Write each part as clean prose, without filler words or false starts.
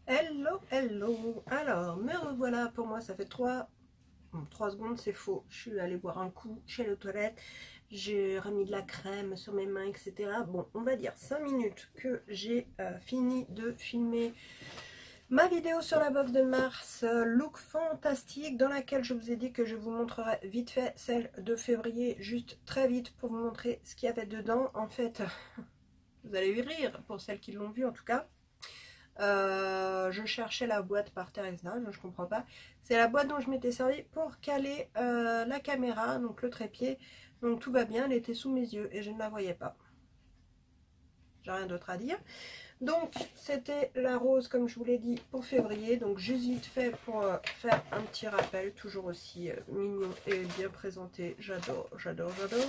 Hello, hello. Alors, me revoilà. Pour moi, ça fait 3 secondes, c'est faux. Je suis allée boire un coup chez les toilettes. J'ai remis de la crème sur mes mains, etc. Bon, on va dire 5 minutes que j'ai fini de filmer ma vidéo sur la box de mars, look fantastique, dans laquelle je vous ai dit que je vous montrerai vite fait celle de février, juste très vite pour vous montrer ce qu'il y avait dedans. En fait, vous allez rire pour celles qui l'ont vu en tout cas. Je cherchais la boîte par terre, etc. Je comprends pas. C'est la boîte dont je m'étais servi pour caler la caméra, donc le trépied. Donc tout va bien, elle était sous mes yeux et je ne la voyais pas. J'ai rien d'autre à dire. Donc c'était la rose comme je vous l'ai dit pour février, donc juste vite fait pour faire un petit rappel, toujours aussi mignon et bien présenté. J'adore, j'adore, j'adore.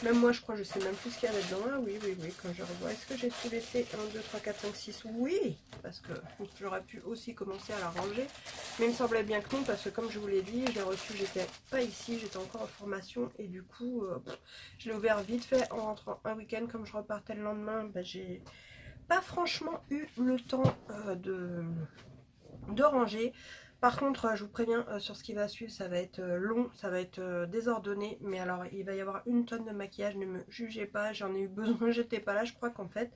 Même moi je crois que je sais même plus ce qu'il y a là-dedans. Ah oui, oui, oui, quand je revois, est-ce que j'ai tout laissé? 1, 2, 3, 4, 5, 6, oui, parce que j'aurais pu aussi commencer à la ranger, mais il me semblait bien que non, parce que comme je vous l'ai dit, j'ai reçu, j'étais pas ici, j'étais encore en formation, et du coup je l'ai ouvert vite fait en rentrant un week-end. Comme je repartais le lendemain, j'ai pas franchement eu le temps de ranger. Par contre, je vous préviens, sur ce qui va suivre, ça va être long, ça va être désordonné, mais alors il va y avoir une tonne de maquillage, ne me jugez pas, j'en ai eu besoin, j'étais pas là. Je crois qu'en fait,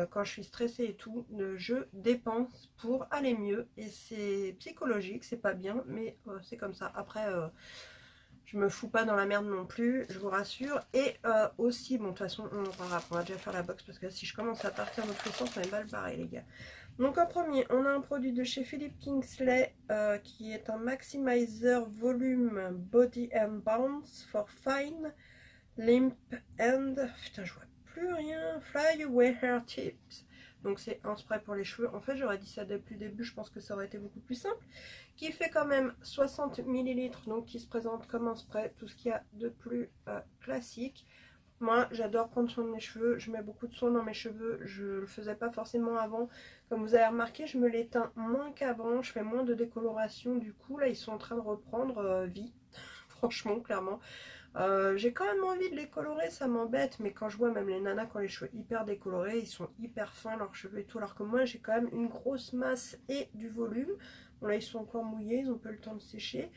quand je suis stressée et tout, je dépense pour aller mieux, et c'est psychologique, c'est pas bien, mais c'est comme ça. Après, je me fous pas dans la merde non plus, je vous rassure. Et aussi, bon, de toute façon, on va déjà faire la box, parce que si je commence à partir dans tous les sens, ça va mal pareil, les gars. Donc en premier, on a un produit de chez Philippe Kingsley qui est un maximizer volume body and bounce for fine limp and, putain, je vois plus rien, fly away hair tips. Donc c'est un spray pour les cheveux. En fait, j'aurais dit ça depuis le début, je pense que ça aurait été beaucoup plus simple. Qui fait quand même 60 ml, donc qui se présente comme un spray, tout ce qu'il y a de plus classique. Moi, j'adore prendre soin de mes cheveux, je mets beaucoup de soin dans mes cheveux, je le faisais pas forcément avant. Comme vous avez remarqué, je me les teins moins qu'avant, je fais moins de décoloration, du coup, là, ils sont en train de reprendre vie, franchement, clairement. J'ai quand même envie de les colorer, ça m'embête, mais quand je vois même les nanas qui ont les cheveux hyper décolorés, ils sont hyper fins leurs cheveux et tout, alors que moi j'ai quand même une grosse masse et du volume. Bon là ils sont encore mouillés, ils ont pas eu le temps de sécher,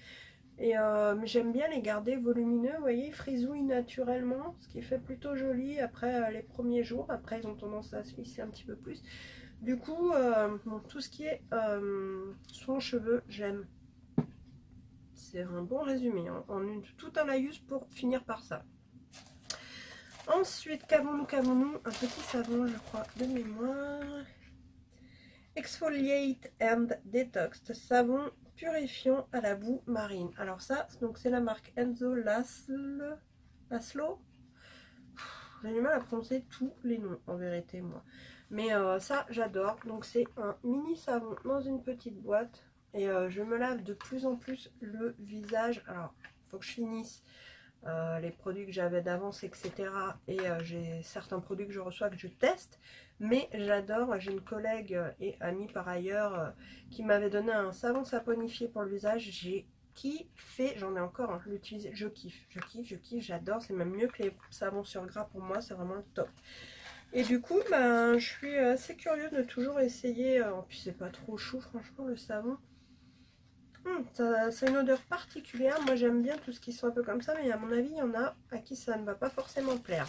et mais j'aime bien les garder volumineux, vous voyez, ils frisouillent naturellement, ce qui fait plutôt joli après les premiers jours. Après ils ont tendance à se lisser un petit peu plus. Du coup, bon, tout ce qui est soin cheveux, j'aime. C'est un bon résumé, hein, tout un laïus pour finir par ça. Ensuite, qu'avons-nous? Un petit savon, je crois, de mémoire. Exfoliate and Detox, savon purifiant à la boue marine. Alors ça, donc c'est la marque Enzo Laszlo. J'ai du mal à prononcer tous les noms, en vérité, moi. Mais ça, j'adore. Donc c'est un mini savon dans une petite boîte. Et je me lave de plus en plus le visage. Alors, il faut que je finisse les produits que j'avais d'avance, etc. Et j'ai certains produits que je reçois que je teste. Mais j'adore. J'ai une collègue et amie par ailleurs qui m'avait donné un savon saponifié pour le visage. J'ai kiffé. J'en ai encore l'utiliser. Je kiffe, je kiffe, je kiffe. J'adore. C'est même mieux que les savons sur gras pour moi. C'est vraiment le top. Et du coup, je suis assez curieuse de toujours essayer. En plus, c'est pas trop chaud, franchement, le savon. Ça a une odeur particulière. Moi, j'aime bien tout ce qui sent un peu comme ça, mais à mon avis, il y en a à qui ça ne va pas forcément plaire.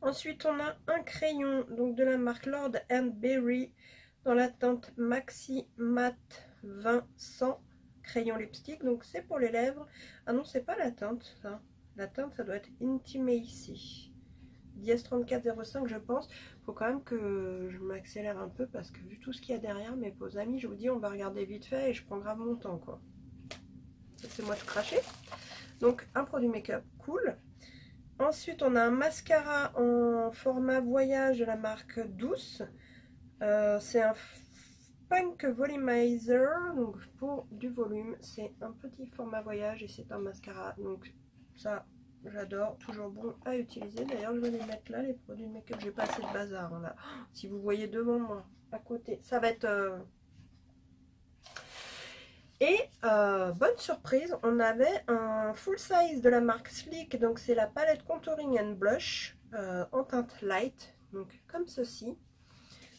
Ensuite, on a un crayon donc de la marque Lord & Berry dans la teinte Maxi Matte 20 crayon lipstick. Donc, c'est pour les lèvres. Ah non, c'est pas la teinte, ça. La teinte, ça doit être Intimacy. Dièse 3405, je pense. Faut quand même que je m'accélère un peu parce que vu tout ce qu'il y a derrière, mes beaux amis, je vous dis, on va regarder vite fait et je prends grave mon temps, quoi. C'est moi tout craché. Donc un produit make-up cool. Ensuite, on a un mascara en format voyage de la marque Douce. C'est un Punk Volumizer, donc pour du volume. C'est un petit format voyage et c'est un mascara. Donc ça, j'adore, toujours bon à utiliser. D'ailleurs, je vais les mettre là, les produits de make-up. J'ai pas assez de bazar, hein, là. Si vous voyez devant moi, à côté, ça va être... Et bonne surprise, on avait un full size de la marque Sleek. Donc c'est la palette Contouring and Blush en teinte light. Donc comme ceci.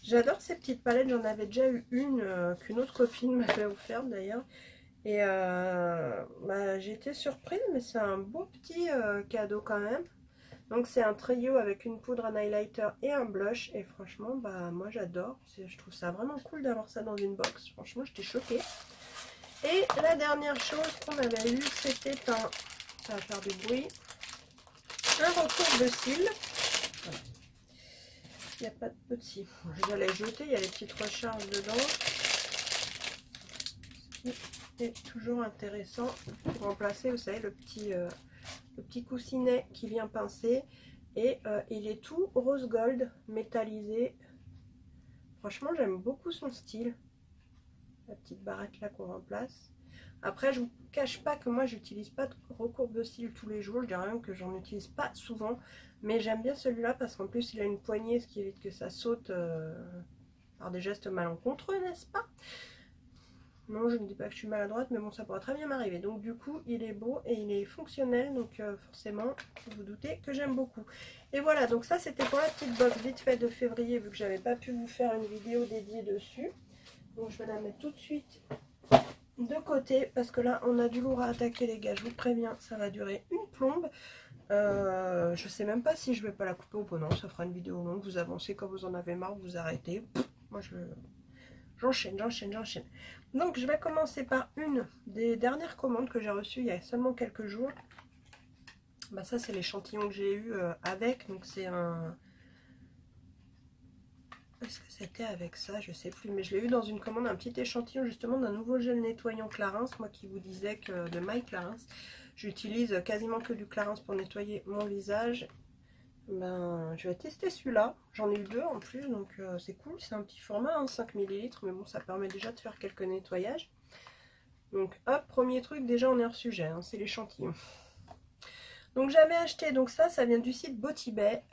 J'adore ces petites palettes, j'en avais déjà eu une qu'une autre copine m'avait offerte d'ailleurs. Et bah, j'ai été surprise, mais c'est un beau petit cadeau quand même. Donc c'est un trio avec une poudre, un highlighter et un blush. Et franchement, bah moi j'adore. Je trouve ça vraiment cool d'avoir ça dans une box. Franchement, j'étais choquée. Et la dernière chose qu'on avait eu, c'était un... Ça va faire du bruit. Un recours de cils. Voilà. Il n'y a pas de petits. Je vais les jeter, il y a les petites recharges dedans. C'est toujours intéressant pour remplacer, vous savez, le petit coussinet qui vient pincer. Et il est tout rose gold métallisé. Franchement, j'aime beaucoup son style. La petite barrette là qu'on remplace. Après, je vous cache pas que moi, j'utilise pas de recourbe de cils tous les jours. Je dirais même que j'en utilise pas souvent. Mais j'aime bien celui-là parce qu'en plus, il a une poignée, ce qui évite que ça saute par des gestes malencontreux, n'est-ce pas? Non, je ne dis pas que je suis maladroite, mais bon, ça pourrait très bien m'arriver. Donc du coup, il est beau et il est fonctionnel. Donc forcément, vous vous doutez que j'aime beaucoup. Et voilà, donc ça, c'était pour la petite box vite fait de février, vu que j'avais pas pu vous faire une vidéo dédiée dessus. Donc je vais la mettre tout de suite de côté, parce que là, on a du lourd à attaquer, les gars. Je vous préviens, ça va durer une plombe. Je sais même pas si je vais pas la couper ou pas. Non, ça fera une vidéo longue. Vous avancez quand vous en avez marre, vous arrêtez. Moi, j'enchaîne. Donc je vais commencer par une des dernières commandes que j'ai reçues il y a seulement quelques jours. Bah, ça c'est l'échantillon que j'ai eu avec. Donc c'est un... Est-ce que c'était avec ça? Je sais plus. Mais je l'ai eu dans une commande, un petit échantillon justement d'un nouveau gel nettoyant Clarins. Moi qui vous disais que de My Clarins, j'utilise quasiment que du Clarins pour nettoyer mon visage. Ben, je vais tester celui-là. J'en ai eu deux en plus, donc c'est cool. C'est un petit format, hein, 5 ml, mais bon, ça permet déjà de faire quelques nettoyages. Donc hop, premier truc, déjà on est hors sujet, hein, c'est l'échantillon. Donc j'avais acheté, donc ça vient du site Botibet.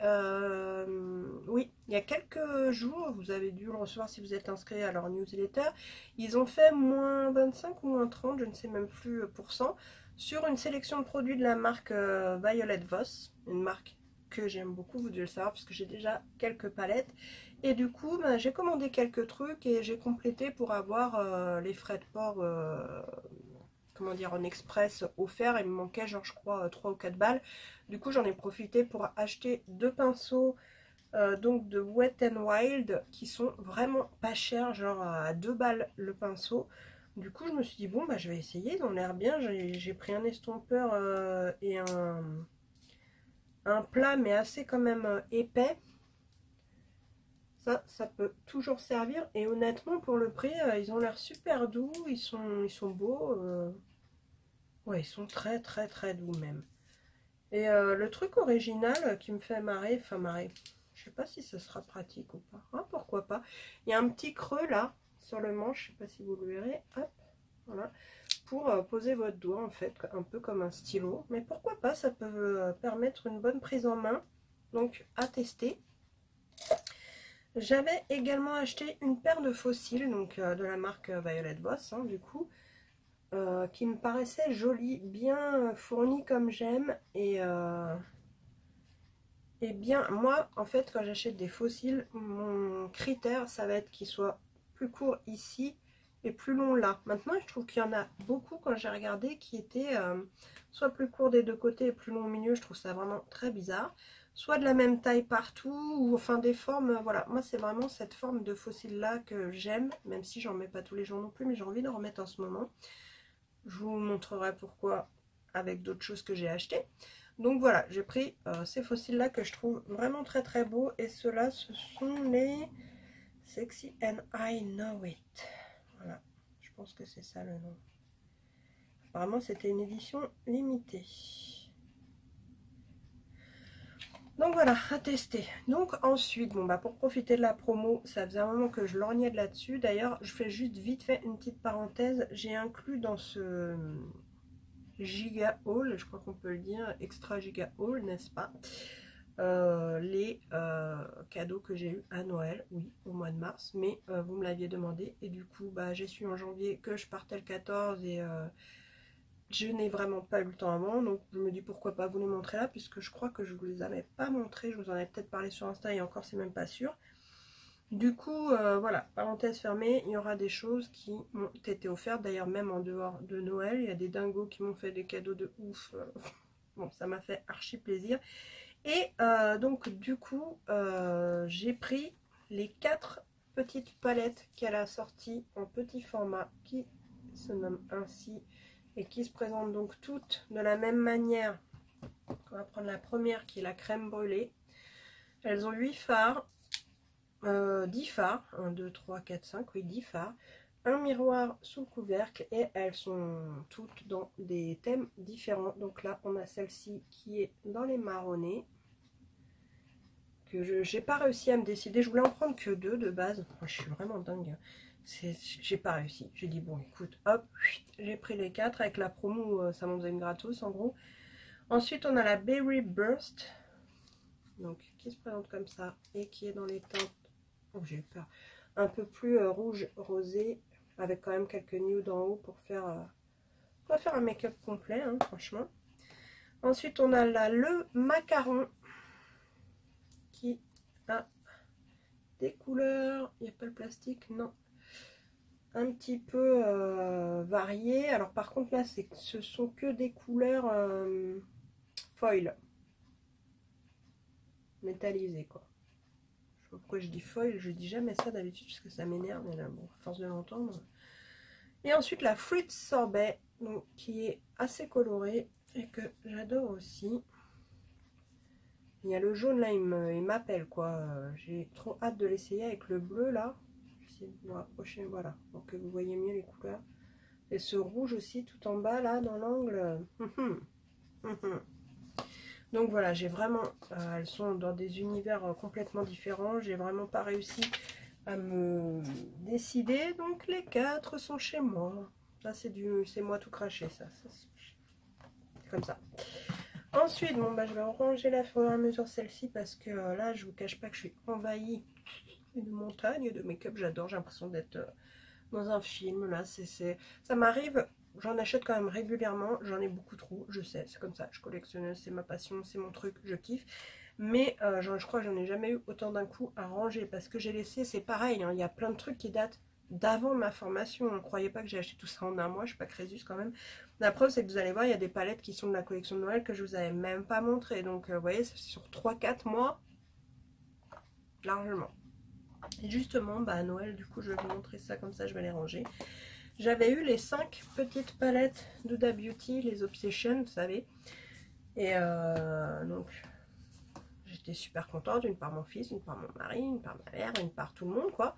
Oui, il y a quelques jours, vous avez dû le recevoir si vous êtes inscrit à leur newsletter. Ils ont fait moins 25 ou moins 30, je ne sais même plus pourcent, sur une sélection de produits de la marque Violet Voss, une marque que j'aime beaucoup, vous devez le savoir, parce que j'ai déjà quelques palettes. Et du coup, ben, j'ai commandé quelques trucs et j'ai complété pour avoir les frais de port, comment dire, en express offert. Il me manquait genre, je crois, 3 ou 4 balles. Du coup, j'en ai profité pour acheter deux pinceaux donc de Wet n Wild qui sont vraiment pas chers, genre à 2 balles le pinceau. Du coup, je me suis dit, bon, bah, je vais essayer, ils ont l'air bien. J'ai pris un estompeur et un plat, mais assez quand même épais. Ça peut toujours servir. Et honnêtement, pour le prix, ils ont l'air super doux. Ils sont beaux. Ouais, ils sont très doux même. Et le truc original qui me fait marrer, enfin marrer, je sais pas si ce sera pratique ou pas. Ah, pourquoi pas. Il y a un petit creux là, sur le manche, je sais pas si vous le verrez. Hop, voilà. Pour poser votre doigt en fait, un peu comme un stylo. Mais pourquoi pas, ça peut permettre une bonne prise en main. Donc à tester. J'avais également acheté une paire de faux cils, donc de la marque Violet Voss, hein, du coup, qui me paraissait jolie, bien fournie comme j'aime, et bien, moi, en fait, quand j'achète des faux cils, mon critère, ça va être qu'ils soient plus courts ici et plus longs là. Maintenant, je trouve qu'il y en a beaucoup, quand j'ai regardé, qui étaient soit plus courts des deux côtés et plus longs au milieu. Je trouve ça vraiment très bizarre. Soit de la même taille partout, ou enfin des formes, voilà. Moi, c'est vraiment cette forme de faux cils là que j'aime, même si j'en mets pas tous les jours non plus, mais j'ai envie d'en remettre en ce moment. Je vous montrerai pourquoi avec d'autres choses que j'ai achetées. Donc voilà, j'ai pris ces faux cils là que je trouve vraiment très beaux. Et ceux-là, ce sont les Sexy and I Know It. Voilà, je pense que c'est ça le nom. Apparemment, c'était une édition limitée. Donc voilà, à tester. Donc ensuite, bon bah pour profiter de la promo, ça faisait un moment que je lorgnais de là-dessus. D'ailleurs, je fais juste vite fait une petite parenthèse. J'ai inclus dans ce giga haul, je crois qu'on peut le dire, extra giga haul, n'est-ce pas, les cadeaux que j'ai eu à Noël, oui, au mois de mars, mais vous me l'aviez demandé, et du coup, bah, j'ai su en janvier que je partais le 14, et je n'ai vraiment pas eu le temps avant, donc je me dis pourquoi pas vous les montrer là, puisque je crois que je vous les avais pas montrés, je vous en avais peut-être parlé sur Insta, et encore c'est même pas sûr. Du coup, voilà, parenthèse fermée, il y aura des choses qui m'ont été offertes. D'ailleurs, même en dehors de Noël, il y a des dingos qui m'ont fait des cadeaux de ouf. Bon, ça m'a fait archi plaisir. Et donc, du coup, j'ai pris les 4 petites palettes qu'elle a sorties en petit format qui se nomment ainsi et qui se présentent donc toutes de la même manière. On va prendre la première qui est la crème brûlée. Elles ont 8 fards. 10 fards, 1, 2, 3, 4, 5, oui 10 fards, un miroir sous le couvercle et elles sont toutes dans des thèmes différents. Donc là on a celle-ci qui est dans les marronnés, que je n'ai pas réussi à me décider, je voulais en prendre que 2 de base, moi, je suis vraiment dingue, j'ai pas réussi, j'ai dit bon écoute hop, j'ai pris les 4 avec la promo, ça m'en faisait une gratos en gros. Ensuite on a la Berry Burst, donc qui se présente comme ça et qui est dans les teintes, oh, j'ai eu peur, un peu plus rouge rosé avec quand même quelques nudes en haut pour faire un make-up complet, hein, franchement. Ensuite on a le macaron qui a des couleurs, il n'y a pas le plastique, non, un petit peu variées. Alors par contre là ce sont que des couleurs foil métallisées quoi. Pourquoi je dis foil, je dis jamais ça d'habitude parce que ça m'énerve, mais là, bon, à force de l'entendre. Et ensuite la fruit sorbet, donc, qui est assez colorée et que j'adore aussi. Il y a le jaune là, il m'appelle quoi. J'ai trop hâte de l'essayer avec le bleu là. J'essaie de vous rapprocher, voilà, pour que vous voyez mieux les couleurs. Et ce rouge aussi tout en bas là dans l'angle. Donc voilà, j'ai vraiment, elles sont dans des univers complètement différents. J'ai vraiment pas réussi à me décider. Donc les 4 sont chez moi. Ça c'est moi tout craché ça. C'est comme ça. Ensuite, bon bah je vais ranger la fur et à mesure celle-ci parce que là je vous cache pas que je suis envahie de montagnes de make-up. J'adore, j'ai l'impression d'être dans un film là. Ça m'arrive. J'en achète quand même régulièrement, j'en ai beaucoup trop, je sais, c'est comme ça, je collectionne, c'est ma passion, c'est mon truc, je kiffe. Mais je crois que j'en ai jamais eu autant d'un coup à ranger parce que j'ai laissé, c'est pareil, hein, il y a plein de trucs qui datent d'avant ma formation. Ne croyez pas que j'ai acheté tout ça en un mois, je suis pas crésus quand même. La preuve, c'est que vous allez voir, il y a des palettes qui sont de la collection de Noël que je vous avais même pas montré. Donc vous voyez, c'est sur 3-4 mois, largement. Et justement, bah à Noël, du coup, je vais vous montrer ça comme ça, je vais les ranger. J'avais eu les 5 petites palettes d'Huda Beauty, les Obsession, vous savez. Et donc, j'étais super contente, une par mon fils, une par mon mari, une par ma mère, une par tout le monde, quoi.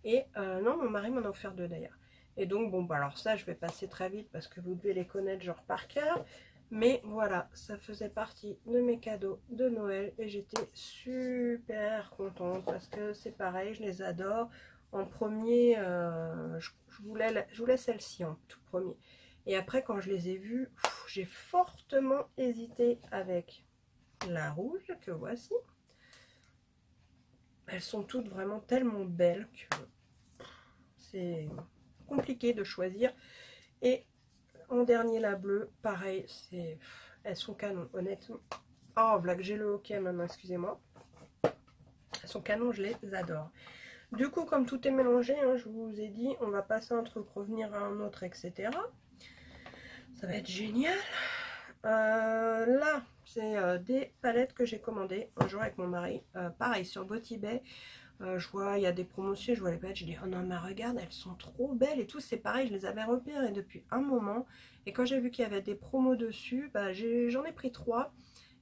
Et non, mon mari m'en a offert 2 d'ailleurs. Et donc, bon, bah alors ça, je vais passer très vite parce que vous devez les connaître genre par cœur. Mais voilà, ça faisait partie de mes cadeaux de Noël et j'étais super contente parce que c'est pareil, je les adore. En premier, je voulais celle-ci en tout premier. Et après, quand je les ai vues, j'ai fortement hésité avec la rouge que voici. Elles sont toutes vraiment tellement belles que c'est compliqué de choisir. Et en dernier, la bleue, pareil, elles sont canon, honnêtement. Oh, voilà que j'ai le hockey maintenant, excusez-moi. Elles sont canon, je les adore. Du coup, comme tout est mélangé, hein, je vous ai dit, on va passer un truc, revenir à un autre, etc. Ça va être génial. Là, c'est des palettes que j'ai commandées un jour avec mon mari. Pareil, sur Botibay. Je vois, il y a des promotions, je vois les palettes, je dis oh non mais regarde, elles sont trop belles et tout, c'est pareil, je les avais repérées depuis un moment et quand j'ai vu qu'il y avait des promos dessus, bah, j'en ai pris 3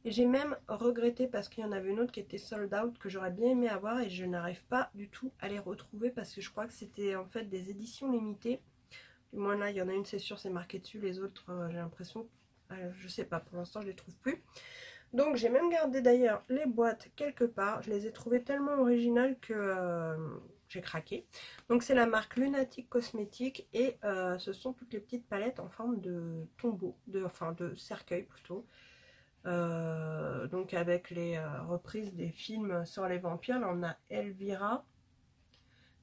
et j'ai même regretté parce qu'il y en avait une autre qui était sold out que j'aurais bien aimé avoir et je n'arrive pas du tout à les retrouver parce que je crois que c'était en fait des éditions limitées. Du moins là, il y en a une, c'est sûr, c'est marqué dessus, les autres, j'ai l'impression, je sais pas, pour l'instant je les trouve plus. Donc j'ai même gardé d'ailleurs les boîtes quelque part. Je les ai trouvées tellement originales que j'ai craqué. Donc c'est la marque Lunatic Cosmetics et ce sont toutes les petites palettes en forme de tombeau, enfin de cercueil plutôt. Donc avec les reprises des films sur les vampires. Là on a Elvira.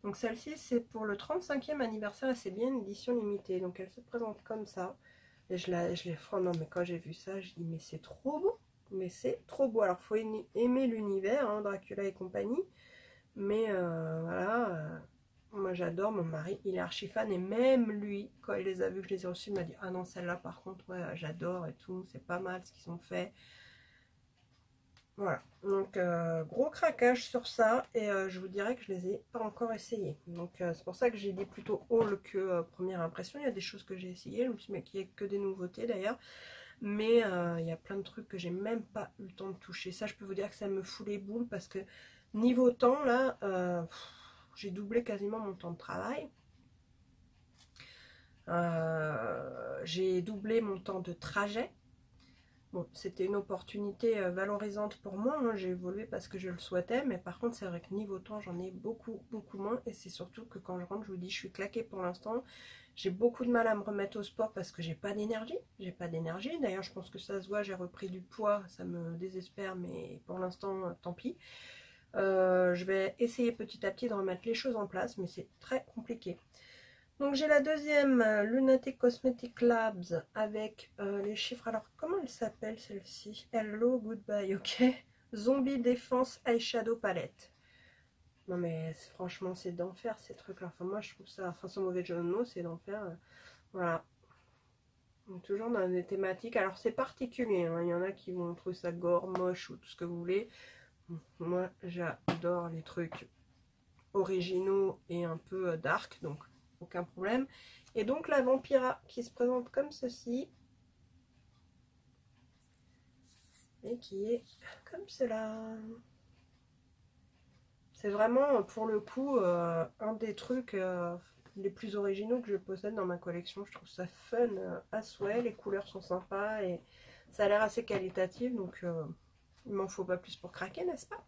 Donc celle-ci c'est pour le 35e anniversaire et c'est bien une édition limitée. Donc elle se présente comme ça. Et je l'ai non mais quand j'ai vu ça, je dis mais c'est trop beau. Mais c'est trop beau. Alors, il faut aimer l'univers, hein, Dracula et compagnie. Mais voilà, moi j'adore, mon mari il est archi fan et même lui, quand il les a vus que je les ai reçus, il m'a dit ah non celle-là par contre ouais j'adore et tout, c'est pas mal ce qu'ils ont fait. Voilà, donc gros craquage sur ça et je vous dirais que je les ai pas encore essayés. Donc c'est pour ça que j'ai dit plutôt haul que première impression. Il y a des choses que j'ai essayées, je me suis dit mais qu'il n'y ait que des nouveautés d'ailleurs. Mais il y a plein de trucs que j'ai même pas eu le temps de toucher. Ça je peux vous dire que ça me fout les boules parce que niveau temps là, j'ai doublé quasiment mon temps de travail. J'ai doublé mon temps de trajet. Bon, c'était une opportunité valorisante pour moi, hein. J'ai évolué parce que je le souhaitais, mais par contre c'est vrai que niveau temps j'en ai beaucoup moins et c'est surtout que quand je rentre je vous dis je suis claquée pour l'instant. J'ai beaucoup de mal à me remettre au sport parce que j'ai pas d'énergie, d'ailleurs je pense que ça se voit, j'ai repris du poids, ça me désespère mais pour l'instant tant pis. Je vais essayer petit à petit de remettre les choses en place mais c'est très compliqué. Donc j'ai la deuxième Lunatic Cosmetic Labs avec les chiffres. Alors comment elle s'appelle celle-ci? Hello, goodbye, ok. Zombie Défense Eyeshadow Palette. Non mais franchement c'est d'enfer ces trucs-là. Enfin moi je trouve ça, enfin sans mauvais jeu de mots, c'est d'enfer. Voilà. Donc, toujours dans des thématiques. Alors c'est particulier, hein. Il y en a qui vont trouver ça gore, moche ou tout ce que vous voulez. Moi j'adore les trucs originaux et un peu dark, donc aucun problème. Et donc la Vampira qui se présente comme ceci et qui est comme cela. C'est vraiment pour le coup un des trucs les plus originaux que je possède dans ma collection. Je trouve ça fun à souhait, les couleurs sont sympas et ça a l'air assez qualitatif, donc il m'en faut pas plus pour craquer, n'est-ce pas?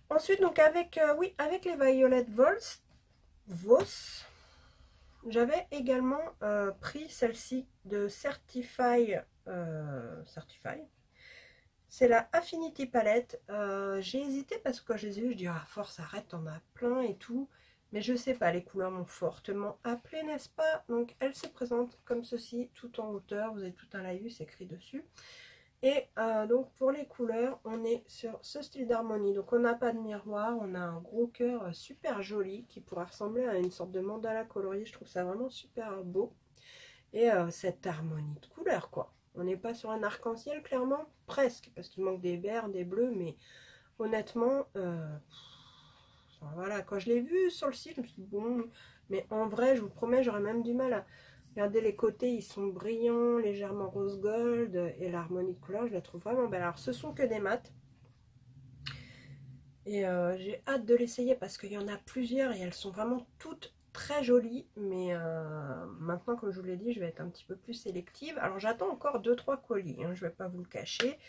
Ensuite donc avec oui, avec les Violet Voss, j'avais également pris celle-ci de Certify. C'est la Affinity Palette. J'ai hésité parce que quand je les ai vus, je dis ah force arrête, t'en as plein et tout. Mais je sais pas, les couleurs m'ont fortement appelé, n'est-ce pas? Donc elle se présente comme ceci, tout en hauteur. Vous avez tout un laïus écrit dessus. Et donc pour les couleurs, on est sur ce style d'harmonie. Donc on n'a pas de miroir, on a un gros cœur super joli qui pourrait ressembler à une sorte de mandala colorié. Je trouve ça vraiment super beau. Et cette harmonie de couleurs quoi. On n'est pas sur un arc-en-ciel clairement, presque, parce qu'il manque des verts, des bleus, mais honnêtement, enfin, voilà, quand je l'ai vu sur le site, je me suis dit bon, mais en vrai, je vous promets, j'aurais même du mal à regarder les côtés, ils sont brillants, légèrement rose gold, et l'harmonie de couleurs, je la trouve vraiment belle. Alors, ce sont que des mats, et j'ai hâte de l'essayer parce qu'il y en a plusieurs et elles sont vraiment toutes très jolies, mais maintenant comme je vous l'ai dit je vais être un petit peu plus sélective. Alors j'attends encore 2-3 colis, hein, je vais pas vous le cacher,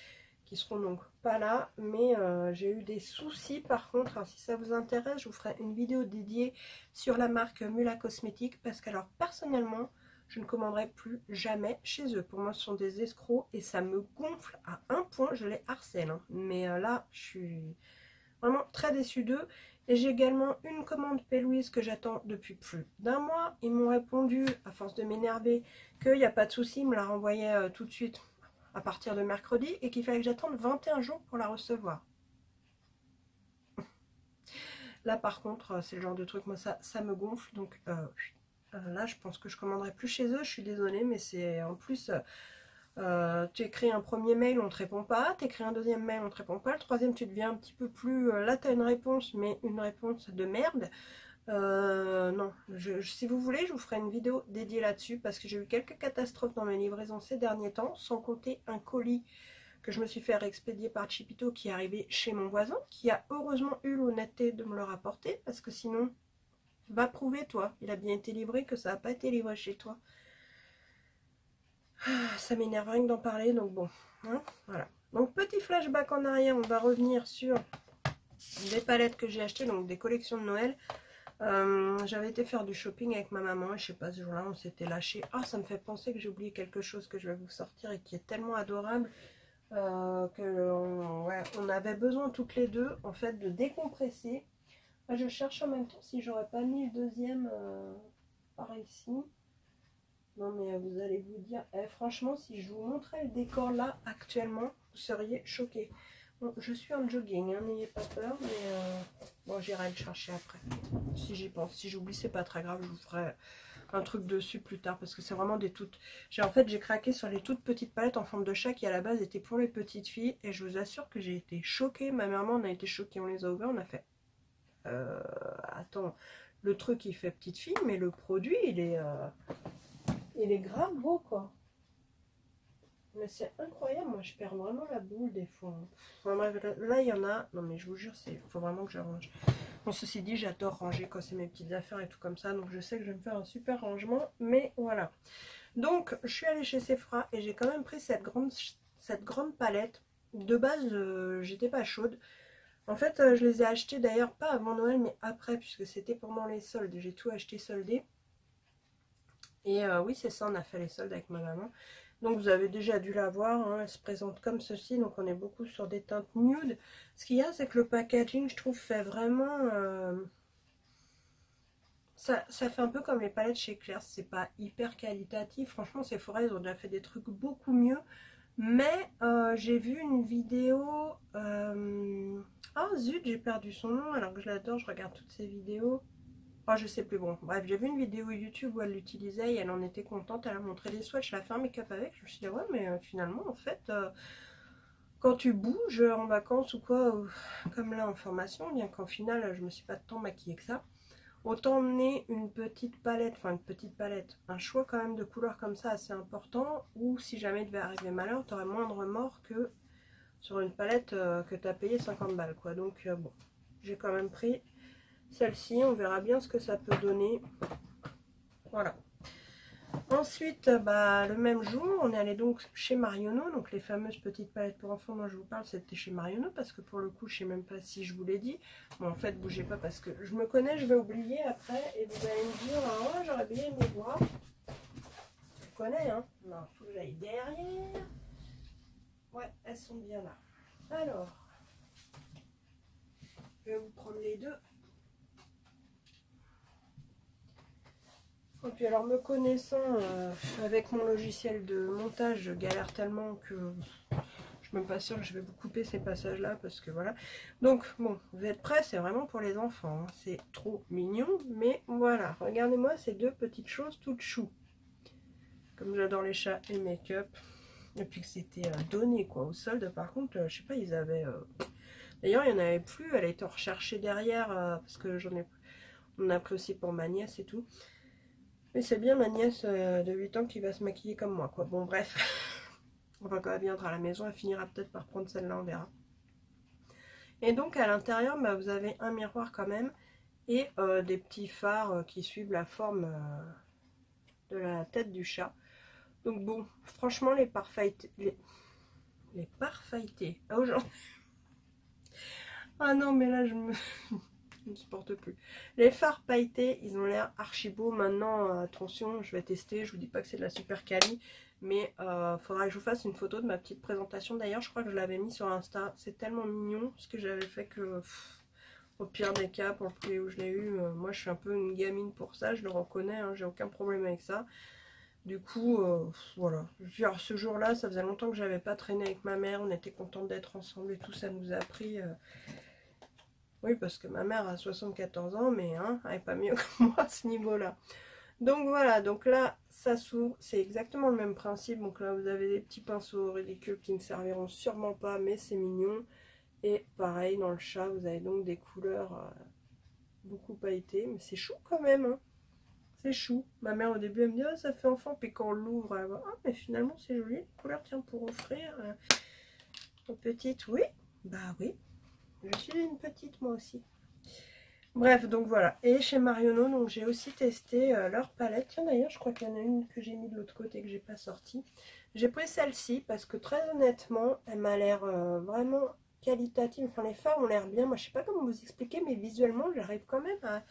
qui seront donc pas là, mais j'ai eu des soucis par contre. Alors, si ça vous intéresse je vous ferai une vidéo dédiée sur la marque Mula Cosmétiques parce qu'alors personnellement je ne commanderai plus jamais chez eux. Pour moi ce sont des escrocs et ça me gonfle à un point, je les harcèle, hein. Mais là je suis vraiment très déçue d'eux. Et j'ai également une commande P. que j'attends depuis plus d'un mois. Ils m'ont répondu, à force de m'énerver, qu'il n'y a pas de souci. Ils me la renvoyaient tout de suite à partir de mercredi et qu'il fallait que j'attende 21 jours pour la recevoir. Là par contre, c'est le genre de truc, moi ça me gonfle. Donc là je pense que je commanderai plus chez eux. Je suis désolée mais c'est en plus... tu écris un premier mail, on ne te répond pas. Tu écris un deuxième mail, on ne te répond pas. Le troisième, tu deviens un petit peu plus... là, tu as une réponse, mais une réponse de merde. Non, si vous voulez, je vous ferai une vidéo dédiée là-dessus parce que j'ai eu quelques catastrophes dans mes livraisons ces derniers temps, sans compter un colis que je me suis fait expédier par Chipito qui est arrivé chez mon voisin, qui a heureusement eu l'honnêteté de me le rapporter parce que sinon, va prouver, toi, il a bien été livré que ça n'a pas été livré chez toi. Ça m'énerve rien que d'en parler, donc bon, hein, voilà. Donc petit flashback en arrière, on va revenir sur des palettes que j'ai achetées, donc des collections de Noël. J'avais été faire du shopping avec ma maman, et je sais pas, ce jour-là, on s'était lâché. Ah, ça me fait penser que j'ai oublié quelque chose que je vais vous sortir et qui est tellement adorable ouais, on avait besoin toutes les deux, en fait, de décompresser. Là, je cherche en même temps si j'aurais pas mis le deuxième par ici. Non mais vous allez vous dire, franchement si je vous montrais le décor là actuellement, vous seriez choqués. Bon, je suis en jogging, hein, n'ayez pas peur, mais bon, j'irai le chercher après. Si j'y pense, si j'oublie, c'est pas très grave, je vous ferai un truc dessus plus tard parce que c'est vraiment des toutes... En fait, j'ai craqué sur les toutes petites palettes en forme de chat qui à la base étaient pour les petites filles et je vous assure que j'ai été choquée. Ma maman, on a été choquée, on les a ouverts, on a fait... attends, le truc il fait petite fille, mais le produit il est grave beau quoi. Mais c'est incroyable, moi je perds vraiment la boule des fois. Enfin, bref, là il y en a, non mais je vous jure, il faut vraiment que je range. Bon, ceci dit, j'adore ranger quand c'est mes petites affaires et tout comme ça, donc je sais que je vais me faire un super rangement, mais voilà. Donc je suis allée chez Sephora et j'ai quand même pris cette grande palette. De base, j'étais pas chaude. En fait, je les ai achetés d'ailleurs pas avant Noël, mais après, puisque c'était pendant les soldes. J'ai tout acheté soldé. Et oui, c'est ça, on a fait les soldes avec ma maman. Donc vous avez déjà dû la voir, hein, elle se présente comme ceci, donc on est beaucoup sur des teintes nude. Ce qu'il y a, c'est que le packaging, je trouve, fait vraiment... ça fait un peu comme les palettes chez Claire's, c'est pas hyper qualitatif. Franchement, Sephora, ils ont déjà fait des trucs beaucoup mieux. Mais j'ai vu une vidéo... Oh zut, j'ai perdu son nom alors que je l'adore, je regarde toutes ses vidéos. Oh, je sais plus, bon, bref, j'ai vu une vidéo YouTube où elle l'utilisait et elle en était contente, elle a montré des swatchs, elle a fait un make-up avec, je me suis dit, ouais, mais finalement, en fait, quand tu bouges en vacances ou quoi, comme là en formation, bien qu'en final, je me suis pas tant maquillée que ça, autant emmener une petite palette, enfin une petite palette, un choix quand même de couleurs comme ça assez important, ou si jamais il devait arriver malheur, tu aurais moins de remords que sur une palette que tu as payé 50 balles, quoi. Donc, bon, j'ai quand même pris celle-ci, on verra bien ce que ça peut donner. Voilà. Ensuite, bah, le même jour, on est allé donc chez Marionneau. Donc les fameuses petites palettes pour enfants dont je vous parle, c'était chez Marionneau. Parce que pour le coup, je sais même pas si je vous l'ai dit. Bon, en fait, bougez pas parce que je me connais, je vais oublier après. Et vous allez me dire, ah ouais, j'aurais bien aimé voir. Je connais, hein. Non, il faut que j'aille derrière. Ouais, elles sont bien là. Alors, je vais vous prendre les deux. Et puis alors me connaissant, avec mon logiciel de montage, je galère tellement que je suis même pas sûre que je vais vous couper ces passages là parce que voilà. Donc bon, vous êtes prêts, c'est vraiment pour les enfants, hein. C'est trop mignon, mais voilà, regardez-moi ces deux petites choses toutes chou. Comme j'adore les chats et le make-up. Et puis que c'était donné quoi au solde, par contre, je sais pas, ils avaient... D'ailleurs, il n'y en avait plus, elle a été recherchée derrière parce que on a pris aussi pour ma nièce et tout. Mais c'est bien ma nièce de 8 ans qui va se maquiller comme moi, quoi. Bon, bref. Enfin, quand elle viendra à la maison, elle finira peut-être par prendre celle-là, on verra. Et donc, à l'intérieur, bah, vous avez un miroir quand même. Et des petits phares qui suivent la forme de la tête du chat. Donc bon, franchement, les parfaits... Les parfaits... Oh, genre... Ah non, mais là, je ne supporte plus. Les fards pailletés, ils ont l'air archi beaux. Maintenant, attention, je vais tester. Je vous dis pas que c'est de la super quali, mais faudra que je vous fasse une photo de ma petite présentation. D'ailleurs, je crois que je l'avais mis sur Insta. C'est tellement mignon ce que j'avais fait que, au pire des cas, pour le prix où je l'ai eu, moi je suis un peu une gamine pour ça. Je le reconnais, hein, j'ai aucun problème avec ça. Du coup, voilà. Alors, ce jour-là, ça faisait longtemps que j'avais pas traîné avec ma mère. On était contente d'être ensemble et tout. Ça nous a pris... Oui, parce que ma mère a 74 ans, mais hein, elle n'est pas mieux que moi à ce niveau-là. Donc voilà, donc là, ça s'ouvre. C'est exactement le même principe. Donc là, vous avez des petits pinceaux ridicules qui ne serviront sûrement pas, mais c'est mignon. Et pareil, dans le chat, vous avez donc des couleurs beaucoup pailletées. Mais c'est chou quand même, hein. C'est chou. Ma mère, au début, elle me dit, oh, ça fait enfant. Puis quand on l'ouvre, elle va, ah, mais finalement, c'est joli. Les couleurs, tiens, pour offrir aux petites. Oui, bah oui. Je suis une petite moi aussi. Bref, donc voilà. Et chez Marionneau, donc j'ai aussi testé leur palette. Tiens d'ailleurs, je crois qu'il y en a une que j'ai mis de l'autre côté que j'ai pas sortie. J'ai pris celle-ci parce que très honnêtement, elle m'a l'air vraiment qualitative. Enfin, les fards ont l'air bien. Moi, je sais pas comment vous expliquer, mais visuellement, j'arrive quand même à...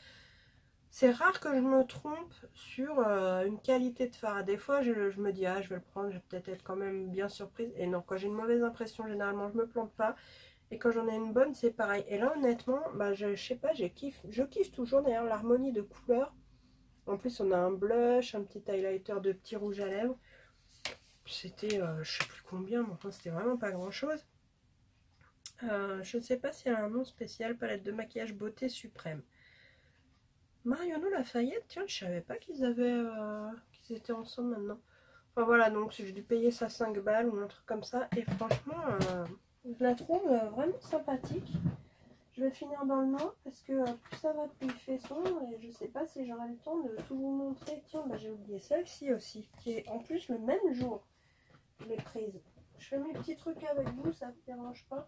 C'est rare que je me trompe sur une qualité de fard. Des fois, je me dis, ah, je vais le prendre, je vais peut-être être quand même bien surprise. Et non, quand j'ai une mauvaise impression, généralement, je me plante pas. Et quand j'en ai une bonne, c'est pareil. Et là, honnêtement, bah, je sais pas, je kiffe toujours d'ailleurs l'harmonie de couleurs. En plus, on a un blush, un petit highlighter de petit rouge à lèvres. C'était, je sais plus combien, mais enfin, c'était vraiment pas grand chose. Je ne sais pas si elle a un nom spécial, palette de maquillage beauté suprême. Marionneau Lafayette, tiens, je savais pas qu'ils étaient ensemble maintenant. Enfin voilà, donc j'ai dû payer ça 5 balles ou un truc comme ça. Et franchement, je la trouve vraiment sympathique. Je vais finir dans le noir parce que plus ça va, plus il fait sombre. Et je sais pas si j'aurai le temps de tout vous montrer. Tiens, bah, j'ai oublié celle-ci aussi, qui est en plus le même jour. Je l'ai prise. Je fais mes petits trucs avec vous, ça ne te dérange pas?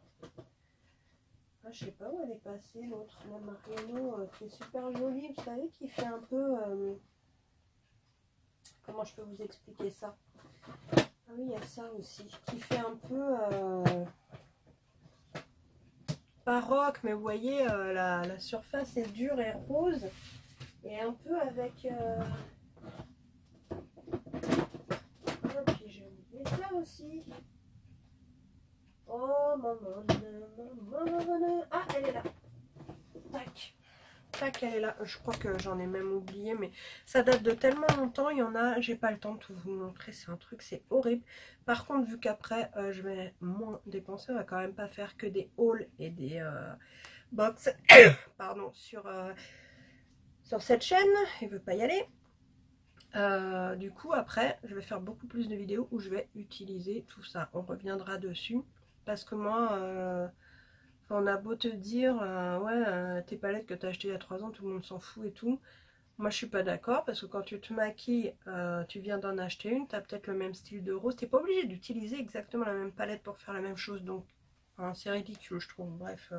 Ah, je sais pas où elle est passée, l'autre, la Marionneau, qui est super jolie, vous savez, qui fait un peu... comment je peux vous expliquer ça? Ah oui, il y a ça aussi, qui fait un peu... baroque, mais vous voyez, la surface est dure et rose, et un peu avec... Ah, puis j'ai oublié ça aussi. Oh, maman, maman, ah, elle est là. Tac. Tac, elle est là. Je crois que j'en ai même oublié, mais ça date de tellement longtemps. Il y en a, j'ai pas le temps de tout vous montrer. C'est un truc, c'est horrible. Par contre, vu qu'après, je vais moins dépenser, on va quand même pas faire que des hauls et des box pardon, sur cette chaîne. Il veut pas y aller. Du coup, après, je vais faire beaucoup plus de vidéos où je vais utiliser tout ça. On reviendra dessus. Parce que moi, on a beau te dire, ouais, tes palettes que tu as achetées il y a 3 ans, tout le monde s'en fout et tout. Moi, je suis pas d'accord parce que quand tu te maquilles, tu viens d'en acheter une, tu as peut-être le même style de rose. Tu n'es pas obligé d'utiliser exactement la même palette pour faire la même chose. Donc, hein, c'est ridicule, je trouve. Bref.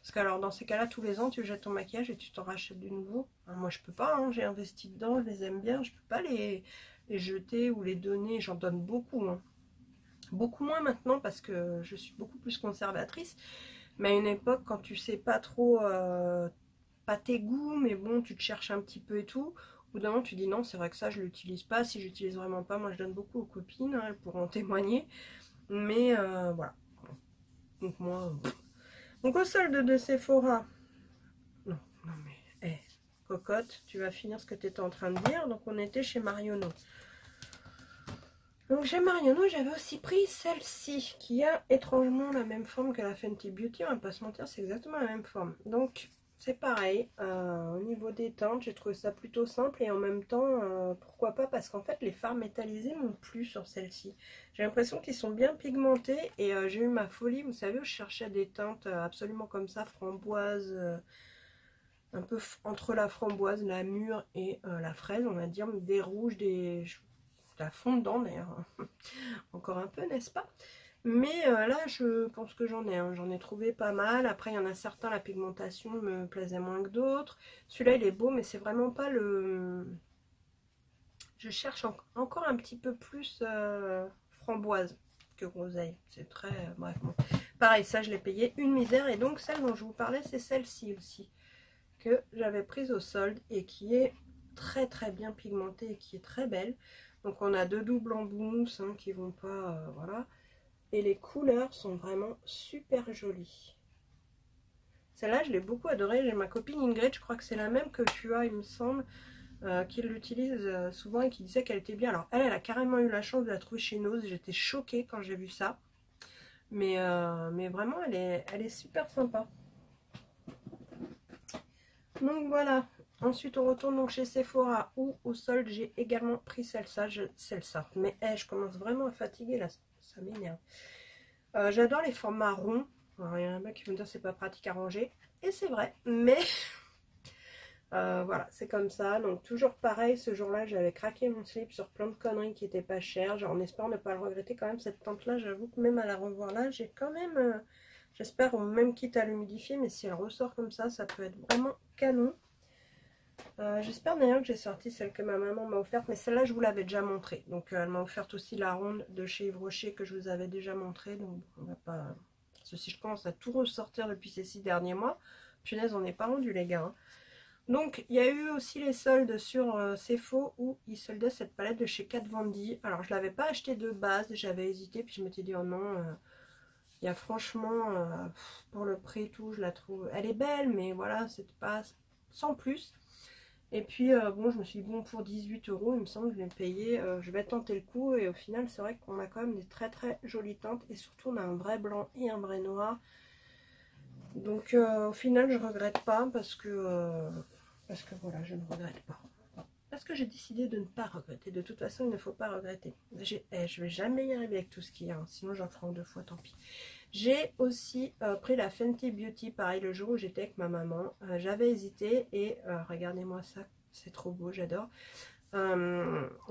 Parce que alors, dans ces cas-là, tous les ans, tu jettes ton maquillage et tu t'en rachètes de nouveau. Hein, moi, je peux pas. Hein, j'ai investi dedans, je les aime bien. Je peux pas les jeter ou les donner. J'en donne beaucoup. Hein. Beaucoup moins maintenant parce que je suis beaucoup plus conservatrice. Mais à une époque, quand tu sais pas trop, pas tes goûts, mais bon, tu te cherches un petit peu et tout, au bout d'un moment, tu dis non, c'est vrai que ça, je l'utilise pas. Si j'utilise vraiment pas, moi, je donne beaucoup aux copines, hein, elles pourront en témoigner. Mais voilà. Donc moi, donc au solde de Sephora, non, non mais, cocotte, tu vas finir ce que tu étais en train de dire. Donc on était chez Marionneau. Donc chez Marionneau, j'avais aussi pris celle-ci, qui a étrangement la même forme que la Fenty Beauty, on va pas se mentir, c'est exactement la même forme. Donc c'est pareil, au niveau des teintes, j'ai trouvé ça plutôt simple et en même temps, pourquoi pas, parce qu'en fait les fards métallisés m'ont plu sur celle-ci. J'ai l'impression qu'ils sont bien pigmentés et j'ai eu ma folie, vous savez, où je cherchais des teintes absolument comme ça, framboise, un peu entre la framboise, la mûre et la fraise, on va dire, des rouges, la fondant d'ailleurs, encore un peu, n'est-ce pas? Mais là, je pense que j'en ai trouvé pas mal. Après, il y en a certains, la pigmentation me plaisait moins que d'autres. Celui-là, il est beau, mais c'est vraiment pas le... Je cherche encore un petit peu plus framboise que groseille. C'est très... bref, bon. Pareil, ça, je l'ai payé une misère. Et donc, celle dont je vous parlais, c'est celle-ci aussi, que j'avais prise au solde et qui est très très bien pigmentée et qui est très belle. Donc on a deux doubles en mousse hein, qui vont pas, voilà. Et les couleurs sont vraiment super jolies. Celle-là, je l'ai beaucoup adorée. J'ai ma copine Ingrid, je crois que c'est la même que tu as, il me semble, qui l'utilise souvent et qui disait qu'elle était bien. Alors elle a carrément eu la chance de la trouver chez Nose. J'étais choquée quand j'ai vu ça. Mais vraiment, elle est super sympa. Donc voilà. Ensuite, on retourne donc chez Sephora où au solde, j'ai également pris celle-ci. Mais je commence vraiment à fatiguer là, ça m'énerve. J'adore les formats ronds. Alors, il y en a qui vont me dire c'est pas pratique à ranger. Et c'est vrai, mais voilà, c'est comme ça. Donc toujours pareil, ce jour-là, j'avais craqué mon slip sur plein de conneries qui étaient pas chères. Genre, en espérant ne pas le regretter quand même, cette teinte-là, j'avoue que même à la revoir là, j'ai quand même... j'espère au même quitte à l'humidifier, mais si elle ressort comme ça peut être vraiment canon. J'espère d'ailleurs que j'ai sorti celle que ma maman m'a offerte, mais celle-là je vous l'avais déjà montrée. Donc elle m'a offert aussi la ronde de chez Yves Rocher que je vous avais déjà montrée. Donc on va pas... Ceci, je commence à tout ressortir depuis ces 6 derniers mois. Punaise, on n'est pas rendu les gars. Hein. Donc il y a eu aussi les soldes sur Cefo où ils soldaient cette palette de chez Kat Von D. Alors je l'avais pas acheté de base, j'avais hésité, puis je m'étais dit oh non... il y a franchement, pour le prix tout, je la trouve... Elle est belle, mais voilà, c'est pas sans plus. Et puis, bon, je me suis dit, bon, pour 18 €, il me semble, je l'ai payé. Je vais tenter le coup. Et au final, c'est vrai qu'on a quand même des très très jolies teintes. Et surtout, on a un vrai blanc et un vrai noir. Donc au final je regrette pas parce que voilà, je ne regrette pas. Parce que j'ai décidé de ne pas regretter. De toute façon, il ne faut pas regretter. Je vais jamais y arriver avec tout ce qu'il y a, hein. Sinon j'en ferai en 2 fois, tant pis. J'ai aussi pris la Fenty Beauty, pareil, le jour où j'étais avec ma maman. J'avais hésité et regardez-moi ça, c'est trop beau, j'adore.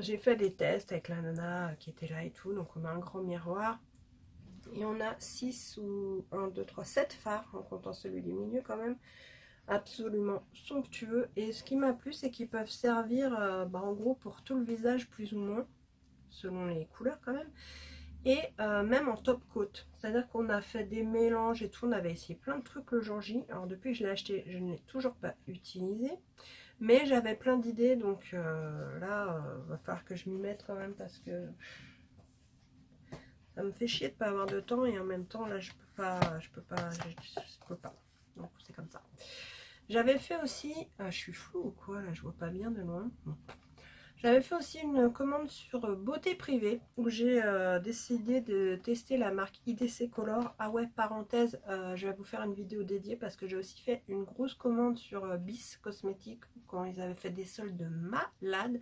J'ai fait des tests avec la nana qui était là et tout. Donc on a un grand miroir. Et on a 6 ou 1, 2, 3, 7 fards, en comptant celui du milieu quand même. Absolument somptueux. Et ce qui m'a plu, c'est qu'ils peuvent servir en gros pour tout le visage plus ou moins, selon les couleurs quand même. Et même en top coat. C'est-à-dire qu'on a fait des mélanges et tout. On avait essayé plein de trucs le jour J. Alors depuis que je l'ai acheté, je ne l'ai toujours pas utilisé. Mais j'avais plein d'idées. Donc là, va falloir que je m'y mette quand même parce que ça me fait chier de pas avoir de temps. Et en même temps, là, je peux pas. Donc c'est comme ça. J'avais fait aussi, je suis floue ou quoi là, je vois pas bien de loin. J'avais fait aussi une commande sur Beauté Privée où j'ai décidé de tester la marque IDC Color. Ah ouais, parenthèse, je vais vous faire une vidéo dédiée parce que j'ai aussi fait une grosse commande sur Bis Cosmétiques quand ils avaient fait des soldes de malade.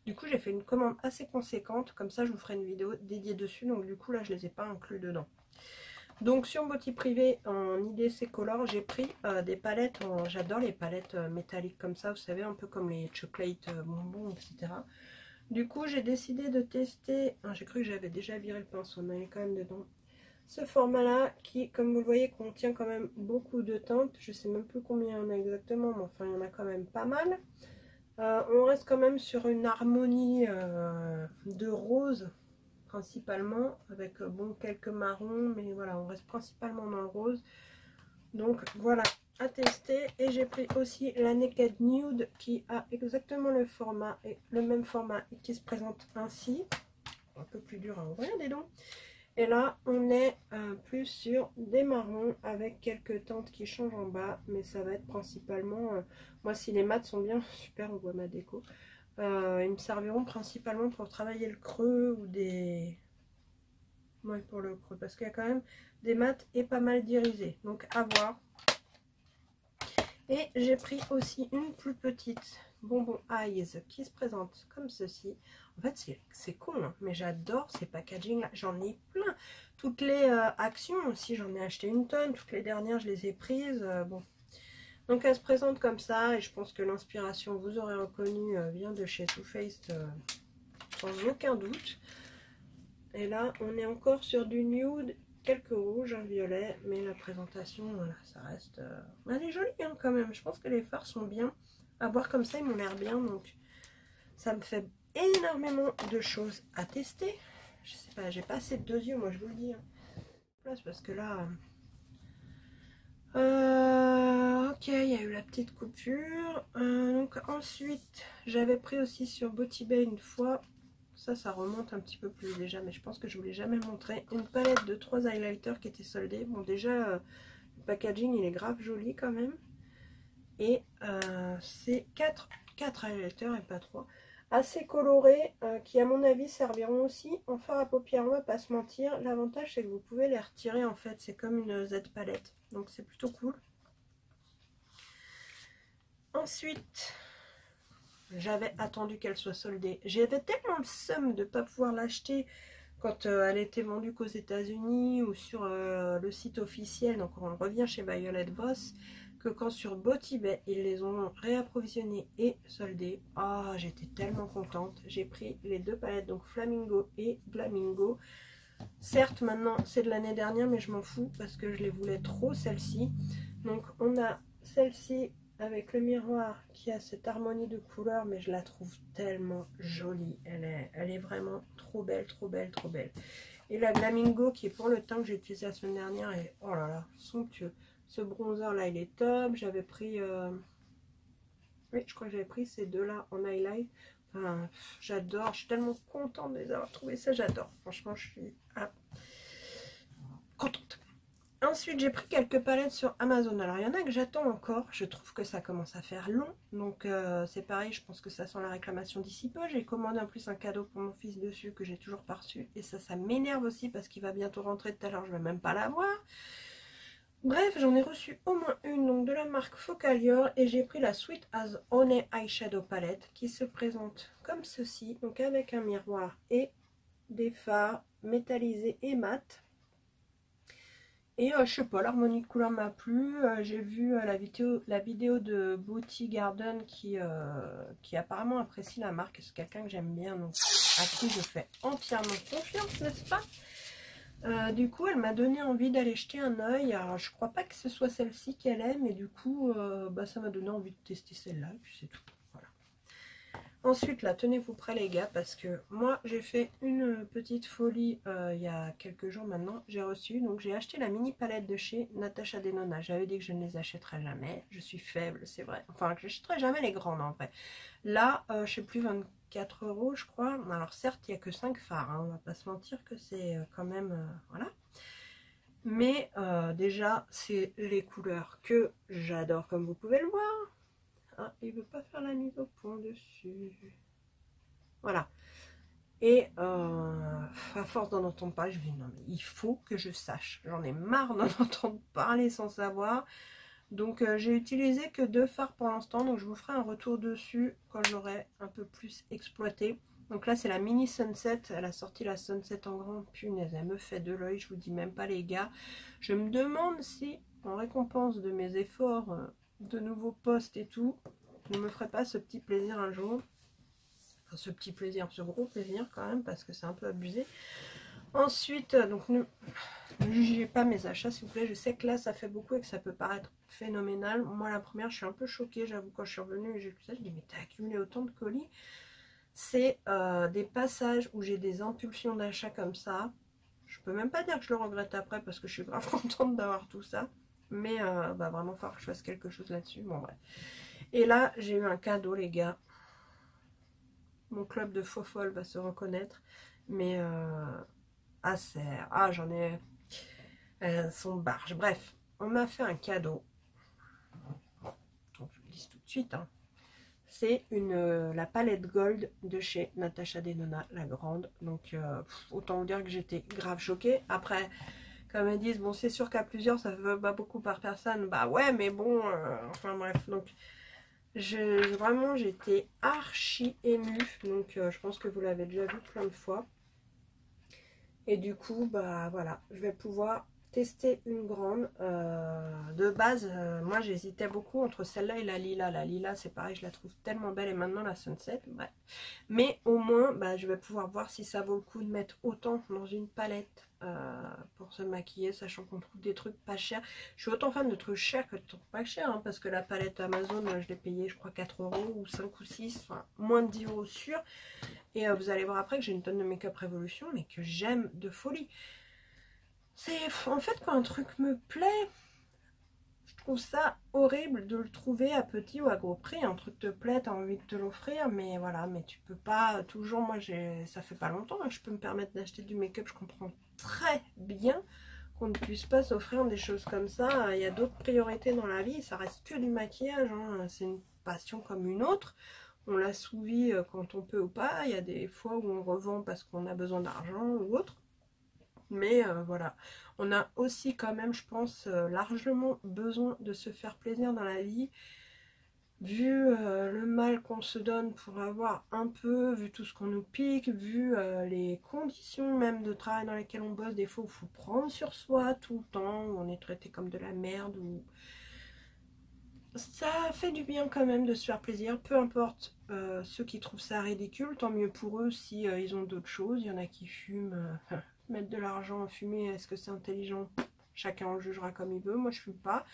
Du coup, j'ai fait une commande assez conséquente, comme ça je vous ferai une vidéo dédiée dessus. Donc du coup là, je les ai pas inclus dedans. Donc sur Beauty Privée en IDC Color, j'ai pris des palettes, j'adore les palettes métalliques comme ça, vous savez, un peu comme les chocolate bonbons, etc. Du coup j'ai décidé de tester, j'ai cru que j'avais déjà viré le pinceau, mais il est quand même dedans. Ce format là qui, comme vous le voyez, contient quand même beaucoup de teintes, je sais même plus combien il y en a exactement, mais enfin il y en a quand même pas mal. On reste quand même sur une harmonie de rose principalement, avec bon quelques marrons, mais voilà, on reste principalement dans le rose. Donc voilà, à tester. Et j'ai pris aussi la Naked Nude qui a exactement le format et le même format et qui se présente ainsi. Un peu plus dur à ouvrir, dis donc. Et là on est plus sur des marrons avec quelques teintes qui changent en bas, mais ça va être principalement moi si les mats sont bien, super, on voit ma déco. Ils me serviront principalement pour travailler le creux ou des... Ouais, pour le creux, parce qu'il y a quand même des mats et pas mal d'irisés. Donc à voir. Et j'ai pris aussi une plus petite bonbon Eyes qui se présente comme ceci. En fait, c'est con, hein, mais j'adore ces packaging là. J'en ai plein. Toutes les actions aussi, j'en ai acheté une tonne. Toutes les dernières, je les ai prises. Bon. Donc elle se présente comme ça et je pense que l'inspiration, vous aurez reconnu, vient de chez Too Faced sans aucun doute. Et là, on est encore sur du nude, quelques rouges, un violet, mais la présentation, voilà, ça reste... Elle est jolie hein, quand même, je pense que les fards sont bien. À voir comme ça, ils m'ont l'air bien, donc ça me fait énormément de choses à tester. Je sais pas, j'ai pas assez de 2 yeux, moi je vous le dis. Hein. Parce que là... ok, il y a eu la petite coupure. Donc ensuite, j'avais pris aussi sur Beauty Bay une fois... Ça remonte un petit peu plus déjà, mais je pense que je ne vous l'ai jamais montré. Une palette de 3 highlighters qui était soldée. Bon, déjà, le packaging, il est grave joli quand même. Et c'est 4 highlighters et pas 3. Assez colorés, qui à mon avis serviront aussi en fard à paupières. On va pas se mentir. L'avantage, c'est que vous pouvez les retirer en fait. C'est comme une Z palette. Donc c'est plutôt cool. Ensuite... J'avais attendu qu'elle soit soldée. J'avais tellement le seum de ne pas pouvoir l'acheter quand elle était vendue qu'aux États-Unis ou sur le site officiel. Donc on revient chez Violet Voss. Que quand sur Beauty Bay, ils les ont réapprovisionnés et soldés. Ah, j'étais tellement contente. J'ai pris les 2 palettes, donc Flamingo et Glamingo. Certes, maintenant, c'est de l'année dernière, mais je m'en fous parce que je les voulais trop, celle-ci. Donc on a celle-ci avec le miroir qui a cette harmonie de couleurs, mais je la trouve tellement jolie. Elle est vraiment trop belle, trop belle, trop belle. Et la Glamingo qui est pour le teint que j'ai utilisé la semaine dernière est, oh là là, somptueux. Ce bronzer là, il est top. J'avais pris, oui, je crois que j'avais pris ces 2 là en highlight. Enfin, j'adore, je suis tellement contente de les avoir trouvés, ça j'adore. Franchement, je suis contente. Ensuite, j'ai pris quelques palettes sur Amazon. Alors, il y en a que j'attends encore. Je trouve que ça commence à faire long. Donc, c'est pareil. Je pense que ça sent la réclamation d'ici peu. J'ai commandé en plus un cadeau pour mon fils dessus que j'ai toujours pas reçu. Et ça m'énerve aussi parce qu'il va bientôt rentrer tout à l'heure. Je vais même pas l'avoir. Bref, j'en ai reçu au moins une, donc de la marque Focalior, et j'ai pris la Sweet as Honey Eyeshadow Palette qui se présente comme ceci, donc avec un miroir et des fards métallisés et mat. Et je sais pas, l'harmonie de couleur m'a plu. J'ai vu la vidéo de Beauty Garden qui apparemment apprécie la marque. C'est quelqu'un que j'aime bien, donc à qui je fais entièrement confiance, n'est-ce pas? Du coup, elle m'a donné envie d'aller jeter un œil. Alors, je crois pas que ce soit celle-ci qu'elle aime, mais du coup, ça m'a donné envie de tester celle-là, et puis c'est tout. Voilà. Ensuite, là, tenez-vous prêts les gars, parce que moi, j'ai fait une petite folie il y a quelques jours maintenant. J'ai reçu, donc j'ai acheté la mini palette de chez Natasha Denona. J'avais dit que je ne les achèterais jamais. Je suis faible, c'est vrai. Enfin, que j'achèterai jamais les grandes en vrai. Là, je sais plus, 24 € je crois. Alors certes, il n'y a que 5 fards, hein, on va pas se mentir que c'est quand même... voilà. Mais déjà, c'est les couleurs que j'adore, comme vous pouvez le voir. Ah, il veut pas faire la mise au point dessus. Voilà. Et à force d'en entendre parler, je me dis non mais il faut que je sache. J'en ai marre d'en entendre parler sans savoir. Donc j'ai utilisé que 2 fards pour l'instant. Donc je vous ferai un retour dessus quand j'aurai un peu plus exploité. Donc là c'est la mini Sunset. Elle a sorti la Sunset en grand. Punaise, elle me fait de l'œil. Je vous dis même pas les gars. Je me demande si en récompense de mes efforts de nouveaux posts et tout, je ne me ferai pas ce petit plaisir un jour. Enfin, ce petit plaisir, ce gros plaisir quand même, parce que c'est un peu abusé. Ensuite, donc ne jugez pas mes achats s'il vous plaît. Je sais que là ça fait beaucoup et que ça peut paraître phénoménal. Moi la première je suis un peu choquée, j'avoue, quand je suis revenue et j'ai vu ça, je dis mais t'as accumulé autant de colis. C'est des passages où j'ai des impulsions d'achat comme ça. Je peux même pas dire que je le regrette après parce que je suis grave contente d'avoir tout ça. Mais vraiment il va falloir que je fasse quelque chose là-dessus. Bon bref. Et là j'ai eu un cadeau les gars. Mon club de faux folles va se reconnaître. Mais j'en ai son barge. Bref, on m'a fait un cadeau. Donc je vous le dis tout de suite. Hein. C'est la palette gold de chez Natasha Denona, la grande. Donc autant vous dire que j'étais grave choquée. Après, comme elles disent, bon c'est sûr qu'à plusieurs ça ne va pas beaucoup par personne. Bah ouais, mais bon, enfin bref. Donc vraiment j'étais archi émue. Donc je pense que vous l'avez déjà vu plein de fois. Et du coup, bah voilà, je vais pouvoir tester une grande. De base, moi j'hésitais beaucoup entre celle-là et la lila. La lila, c'est pareil, je la trouve tellement belle. Et maintenant la Sunset, bref. Mais au moins, bah, je vais pouvoir voir si ça vaut le coup de mettre autant dans une palette pour se maquiller, sachant qu'on trouve des trucs pas chers. Je suis autant fan de trucs chers que de trucs pas chers, hein, parce que la palette Amazon, je l'ai payée, je crois, 4 € ou 5 ou 6, enfin moins de 10 € sûr. Et vous allez voir après que j'ai une tonne de Make-up Revolution, mais que j'aime de folie. C'est en fait quand un truc me plaît, je trouve ça horrible de le trouver à petit ou à gros prix. Un truc te plaît, t'as envie de te l'offrir, mais voilà, mais tu peux pas toujours. Moi, ça fait pas longtemps que je peux me permettre d'acheter du make-up. Je comprends très bien qu'on ne puisse pas s'offrir des choses comme ça. Il y a d'autres priorités dans la vie, ça reste que du maquillage. Hein. C'est une passion comme une autre. On l'assouvit quand on peut ou pas. Il y a des fois où on revend parce qu'on a besoin d'argent ou autre. Mais voilà, on a aussi quand même, je pense, largement besoin de se faire plaisir dans la vie. Vu le mal qu'on se donne pour avoir un peu, vu tout ce qu'on nous pique, vu les conditions même de travail dans lesquelles on bosse, des fois il faut prendre sur soi tout le temps, où on est traité comme de la merde, ou... Ça fait du bien quand même de se faire plaisir, peu importe ceux qui trouvent ça ridicule, tant mieux pour eux si ils ont d'autres choses. Il y en a qui fument, mettre de l'argent en fumée, est-ce que c'est intelligent? Chacun en jugera comme il veut, moi je fume pas.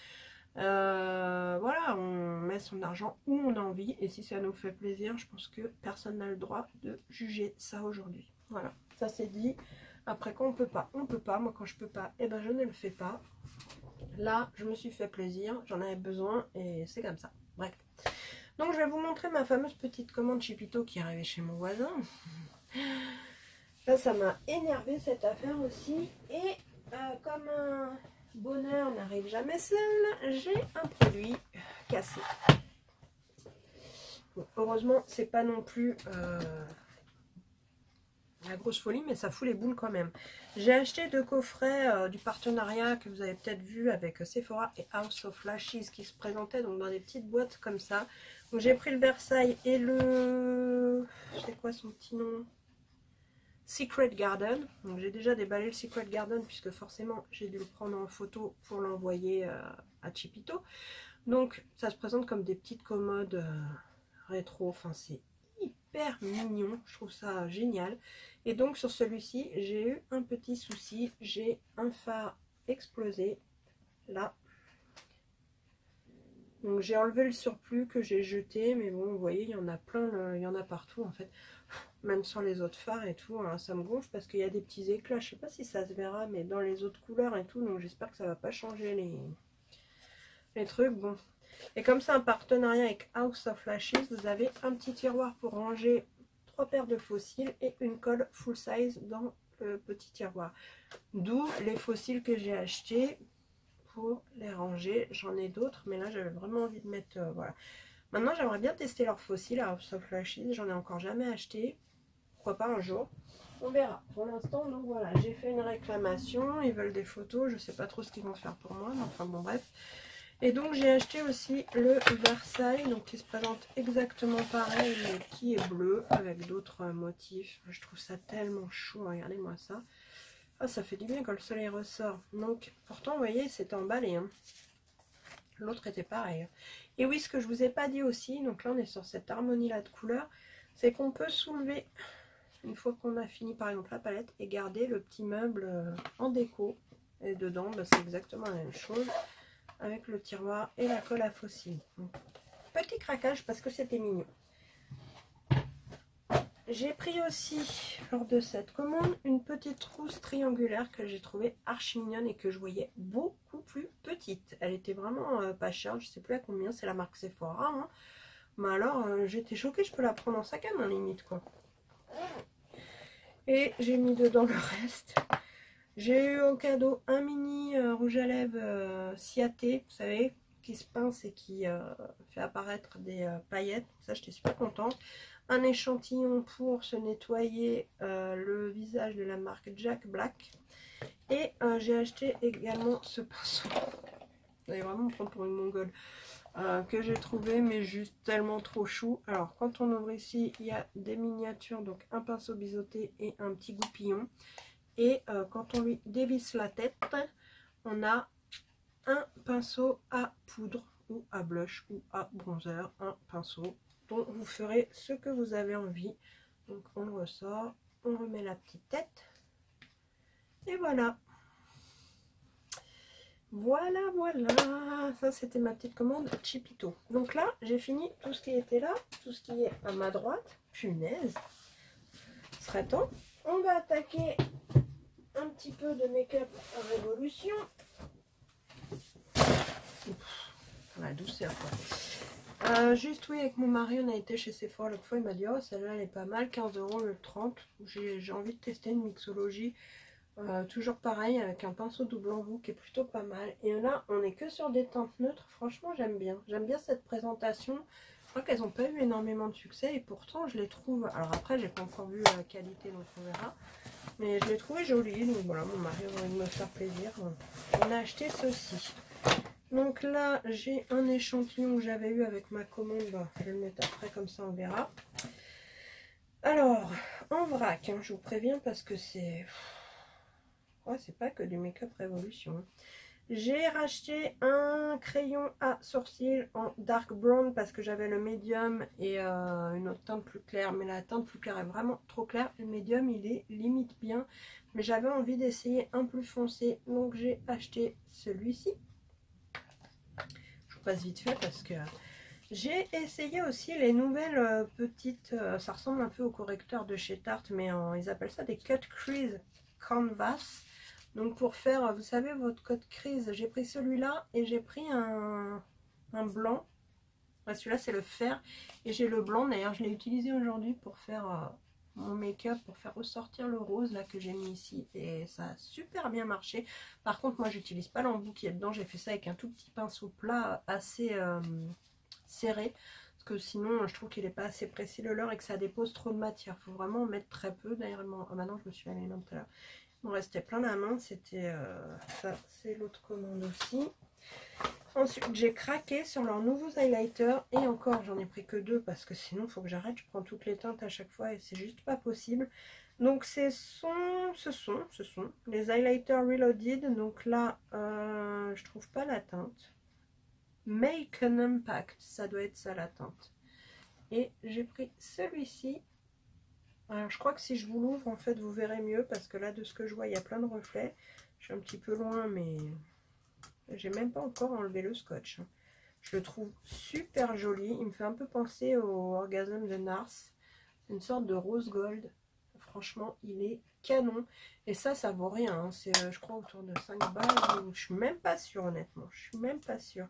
Voilà, on met son argent où on a envie, et si ça nous fait plaisir, je pense que personne n'a le droit de juger ça aujourd'hui. Voilà, ça c'est dit. Après quand on peut pas, on peut pas. Moi quand je peux pas, eh ben je ne le fais pas. Là, je me suis fait plaisir, j'en avais besoin et c'est comme ça. Bref. Donc, je vais vous montrer ma fameuse petite commande Chipito qui est arrivée chez mon voisin. Là, ça m'a énervé cette affaire aussi. Et comme un bonheur n'arrive jamais seul, j'ai un produit cassé. Bon, heureusement, c'est pas non plus... la grosse folie, mais ça fout les boules quand même. J'ai acheté 2 coffrets du partenariat que vous avez peut-être vu avec Sephora et House of Lashes qui se présentaient donc dans des petites boîtes comme ça. Donc j'ai pris le Versailles et le... c'est quoi son petit nom? Secret Garden. Donc j'ai déjà déballé le Secret Garden puisque forcément j'ai dû le prendre en photo pour l'envoyer à Chipito. Donc ça se présente comme des petites commodes rétro, enfin c'est hyper mignon, je trouve ça génial. Et donc sur celui-ci j'ai eu un petit souci, j'ai un phare explosé là. Donc j'ai enlevé le surplus que j'ai jeté, mais bon vous voyez il y en a plein, il y en a partout en fait. Même sur les autres phares et tout, hein, ça me gonfle parce qu'il y a des petits éclats, je sais pas si ça se verra, mais dans les autres couleurs et tout, donc j'espère que ça va pas changer les trucs, bon. Et comme c'est un partenariat avec House of Lashes, vous avez un petit tiroir pour ranger 3 paires de fossiles et une colle full size dans le petit tiroir. D'où les fossiles que j'ai achetés pour les ranger. J'en ai d'autres, mais là j'avais vraiment envie de mettre... voilà. Maintenant j'aimerais bien tester leurs fossiles à House of Lashes, j'en ai encore jamais acheté. Pourquoi pas un jour, on verra. Pour l'instant, donc voilà, j'ai fait une réclamation, ils veulent des photos, je sais pas trop ce qu'ils vont faire pour moi, mais enfin bon bref. Et donc j'ai acheté aussi le Versailles, donc qui se présente exactement pareil, mais qui est bleu, avec d'autres motifs. Je trouve ça tellement chou, regardez-moi ça. Ah, ça fait du bien quand le soleil ressort. Donc, pourtant, vous voyez, c'est emballé, hein. L'autre était pareil. Et oui, ce que je vous ai pas dit aussi, donc là on est sur cette harmonie-là de couleurs, c'est qu'on peut soulever... Une fois qu'on a fini par exemple la palette et garder le petit meuble en déco. Et dedans, bah, c'est exactement la même chose avec le tiroir et la colle à fossiles. Donc, petit craquage parce que c'était mignon. J'ai pris aussi, lors de cette commande, une petite trousse triangulaire que j'ai trouvée archi mignonne et que je voyais beaucoup plus petite. Elle était vraiment pas chère, je sais plus à combien, c'est la marque Sephora. Hein. Mais alors, j'étais choquée, je peux la prendre en sac à main limite quoi. Et j'ai mis dedans le reste. J'ai eu en cadeau un mini rouge à lèvres Ciaté, vous savez, qui se pince et qui fait apparaître des paillettes. Ça, j'étais super contente. Un échantillon pour se nettoyer le visage de la marque Jack Black. Et j'ai acheté également ce pinceau. Vous allez vraiment me prendre pour une mongole. Que j'ai trouvé mais juste tellement trop chou. Alors quand on ouvre ici il y a des miniatures, donc un pinceau biseauté et un petit goupillon, et quand on lui dévisse la tête on a un pinceau à poudre ou à blush ou à bronzer, un pinceau dont vous ferez ce que vous avez envie. Donc on le ressort, on remet la petite tête et voilà. Voilà, voilà, ça c'était ma petite commande Chipito. Donc là, j'ai fini tout ce qui était là, tout ce qui est à ma droite. Punaise, ce serait temps. On va attaquer un petit peu de make-up révolution. La douceur quoi. Juste oui, avec mon mari, on a été chez Sephora l'autre fois, il m'a dit oh celle-là elle est pas mal, 15 € le 30. J'ai envie de tester une mixologie. Toujours pareil avec un pinceau double embout qui est plutôt pas mal. Et là on est que sur des teintes neutres. Franchement j'aime bien cette présentation. Je crois qu'elles n'ont pas eu énormément de succès et pourtant je les trouve, alors après j'ai pas encore vu la qualité donc on verra, mais je les trouvais jolies. Donc voilà, mon mari a envie de me faire plaisir, on a acheté ceci. Donc là j'ai un échantillon que j'avais eu avec ma commande, je vais le mettre après comme ça on verra. Alors en vrac hein, je vous préviens parce que c'est... Oh, c'est pas que du make-up révolution. J'ai racheté un crayon à sourcils en dark brown parce que j'avais le médium et une autre teinte plus claire. Mais la teinte plus claire est vraiment trop claire. Le médium il est limite bien. Mais j'avais envie d'essayer un plus foncé. Donc j'ai acheté celui-ci. Je vous passe vite fait parce que... J'ai essayé aussi les nouvelles petites... ça ressemble un peu au correcteur de chez Tarte. Mais ils appellent ça des Cut Crease Canvas. Donc pour faire, vous savez, votre code crease, j'ai pris celui-là et j'ai pris un blanc. Celui-là c'est le fer et j'ai le blanc. D'ailleurs je l'ai utilisé aujourd'hui pour faire mon make-up, pour faire ressortir le rose là que j'ai mis ici. Et ça a super bien marché. Par contre moi j'utilise pas l'embout qui est dedans. J'ai fait ça avec un tout petit pinceau plat assez serré. Parce que sinon, je trouve qu'il n'est pas assez précis le leurre et que ça dépose trop de matière. Il faut vraiment en mettre très peu. D'ailleurs, maintenant je me suis allée tout à l'heure. Il me restait plein la main. C'était ça, c'est l'autre commande aussi. Ensuite, j'ai craqué sur leurs nouveaux highlighters. Et encore, j'en ai pris que 2 parce que sinon, il faut que j'arrête. Je prends toutes les teintes à chaque fois et c'est juste pas possible. Donc, ce sont les highlighters Reloaded. Donc là, je trouve pas la teinte. Make an Impact, ça doit être ça la teinte. Et j'ai pris celui-ci. Alors je crois que si je vous l'ouvre, en fait, vous verrez mieux. Parce que là, de ce que je vois, il y a plein de reflets. Je suis un petit peu loin, mais j'ai même pas encore enlevé le scotch. Je le trouve super joli. Il me fait un peu penser au Orgasm de Nars. C'est une sorte de rose gold. Franchement, il est canon. Et ça vaut rien. Hein. C'est, je crois, autour de 5 balles. Je suis même pas sûre, honnêtement. Je suis même pas sûre.